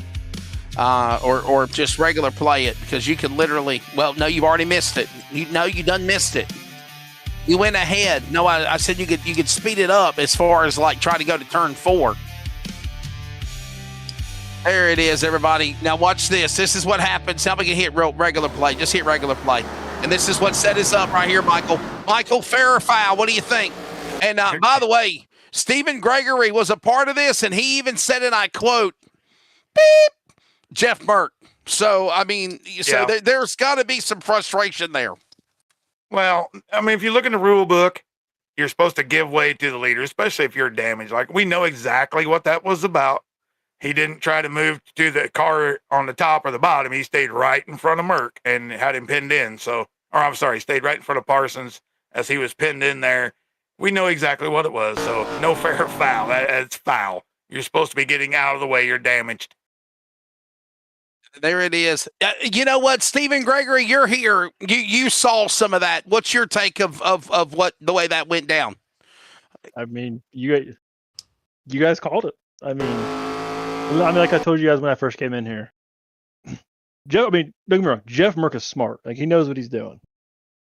or just regular play it, because you can literally. Well, no, you've already missed it. You done missed it. You went ahead. No, I said you could speed it up as far as like try to go to turn 4. There it is, everybody. Now watch this. This is what happens. Now we can hit regular play. Just hit regular play. And this is what set us up right here, Michael. Michael, fair or foul? What do you think? And by the way, Stephen Gregory was a part of this, and he even said, and I quote, beep, Jeff Merck. So, I mean, there's got to be some frustration there. Well, I mean, if you look in the rule book, you're supposed to give way to the leader, especially if you're damaged. Like, we know exactly what that was about. He didn't try to move to the car on the top or the bottom. He stayed right in front of Merck and had him pinned in. He stayed right in front of Parsons as he was pinned in there. We know exactly what it was. So no fair or foul. That's foul. You're supposed to be getting out of the way. You're damaged. There it is. You know what, Stephen Gregory, you're here. You saw some of that. What's your take of what the way that went down? I mean, you guys called it. I mean, like I told you guys when I first came in here. Don't get me wrong. Jeff Merck is smart. Like, he knows what he's doing.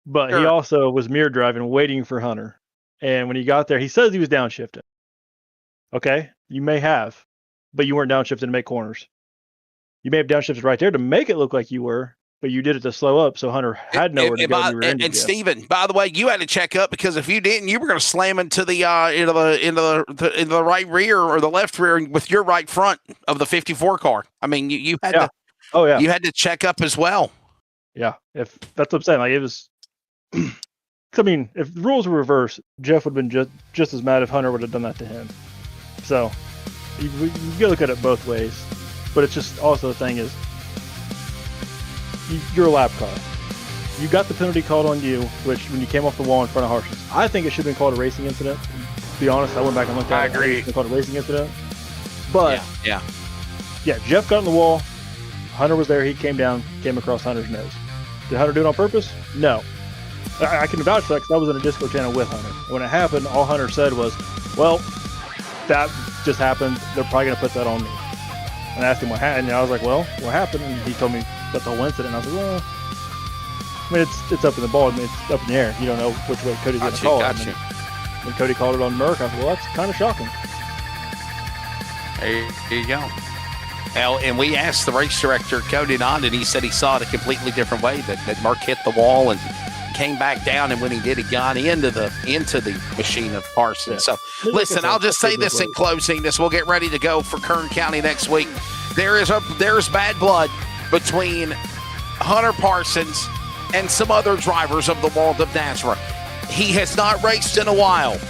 But he also was mirror driving, waiting for Hunter. And when he got there, he says he was downshifting. Okay, you may have, but you weren't downshifting to make corners. You may have downshifted right there to make it look like you were, but you did it to slow up, so Hunter had nowhere to go. And Steven, by the way, you had to check up, because if you didn't, you were going to slam into the right rear or the left rear with your right front of the 54 car. I mean, you had to. Oh yeah, you had to check up as well. Yeah, if that's what I'm saying. Like, it was. I mean, if the rules were reversed, Jeff would have been just as mad if Hunter would have done that to him. So you got to look at it both ways. But it's just also the thing is, you're a lap car. You got the penalty called on you, which when you came off the wall in front of Harsons. I think it should have been called a racing incident. To be honest, I went back and looked at it. I agree. It should have been called a racing incident. But yeah, Jeff got in the wall. Hunter was there. He came down, came across Hunter's nose. Did Hunter do it on purpose? No. I can vouch for that because I was in a Discord channel with Hunter. When it happened, all Hunter said was, well, that just happened. They're probably going to put that on me. And I asked him what happened, and I was like, well, what happened? And he told me about the whole incident. And I was like, well, I mean, it's up in the ball. I mean, it's up in the air. You don't know which way Cody's going to call it. When Cody called it on Merck, I thought, well, that's kind of shocking. There you go. Now, and we asked the race director, Cody Nond, and he said he saw it a completely different way, that Merck hit the wall and came back down, and when he did, he got into the machine of Parsons. Yeah. So, listen, I'll just say this in closing. We'll get ready to go for Kern County next week. There's bad blood between Hunter Parsons and some other drivers of the world of NASRA. He has not raced in a while.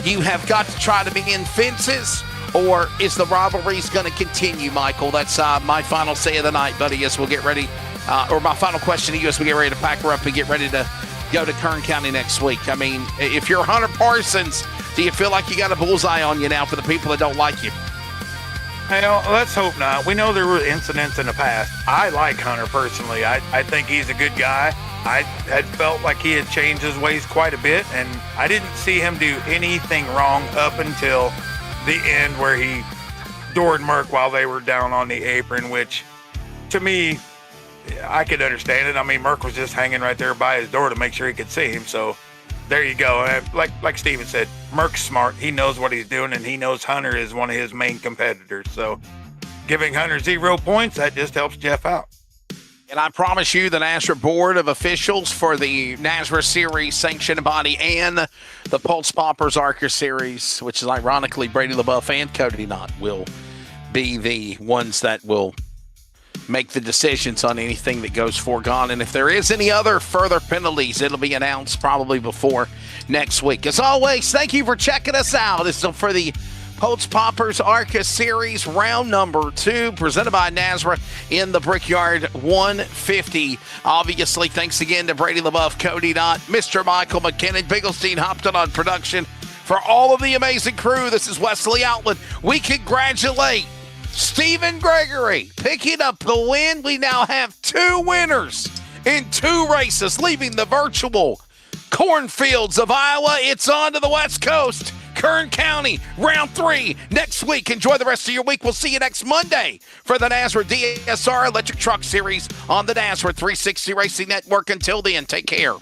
You have got to try to be in fences, or is the rivalries going to continue, Michael? That's my final say of the night, buddy, as we'll get ready. Or my final question to you as we get ready to pack her up and get ready to go to Kern County next week. I mean, if you're Hunter Parsons, do you feel like you got a bullseye on you now for the people that don't like you? Well, let's hope not. We know there were incidents in the past. I like Hunter personally. I think he's a good guy. I had felt like he had changed his ways quite a bit, and I didn't see him do anything wrong up until the end where he doored Merck while they were down on the apron, which to me, I could understand it. I mean, Merck was just hanging right there by his door to make sure he could see him. So there you go. Like Steven said, Merck's smart. He knows what he's doing, and he knows Hunter is one of his main competitors. So giving Hunter 0 points, that just helps Jeff out. And I promise you, the NASRA Board of Officials for the NASRA Series sanctioned body and the Pultz Poppers ARCA Series, which is ironically Brady LaBeouf and Cody Knott, will be the ones that will make the decisions on anything that goes foregone. And if there is any other further penalties, it'll be announced probably before next week. As always, thank you for checking us out. This is for the Pultz Poppers ARCA Series round number 2, presented by NASRA in the BrickYard 150. Obviously, thanks again to Brady LaBeouf, Cody Knott, Mr. Michael McKinnon, Bigglestein hopped on production. For all of the amazing crew, this is Wesley Outland. We congratulate Stephen Gregory picking up the win. We now have 2 winners in 2 races, leaving the virtual cornfields of Iowa. It's on to the West Coast. Kern County, round 3 next week. Enjoy the rest of your week. We'll see you next Monday for the NASRA DSR Electric Truck Series on the NASRA 360 Racing Network. Until then, take care.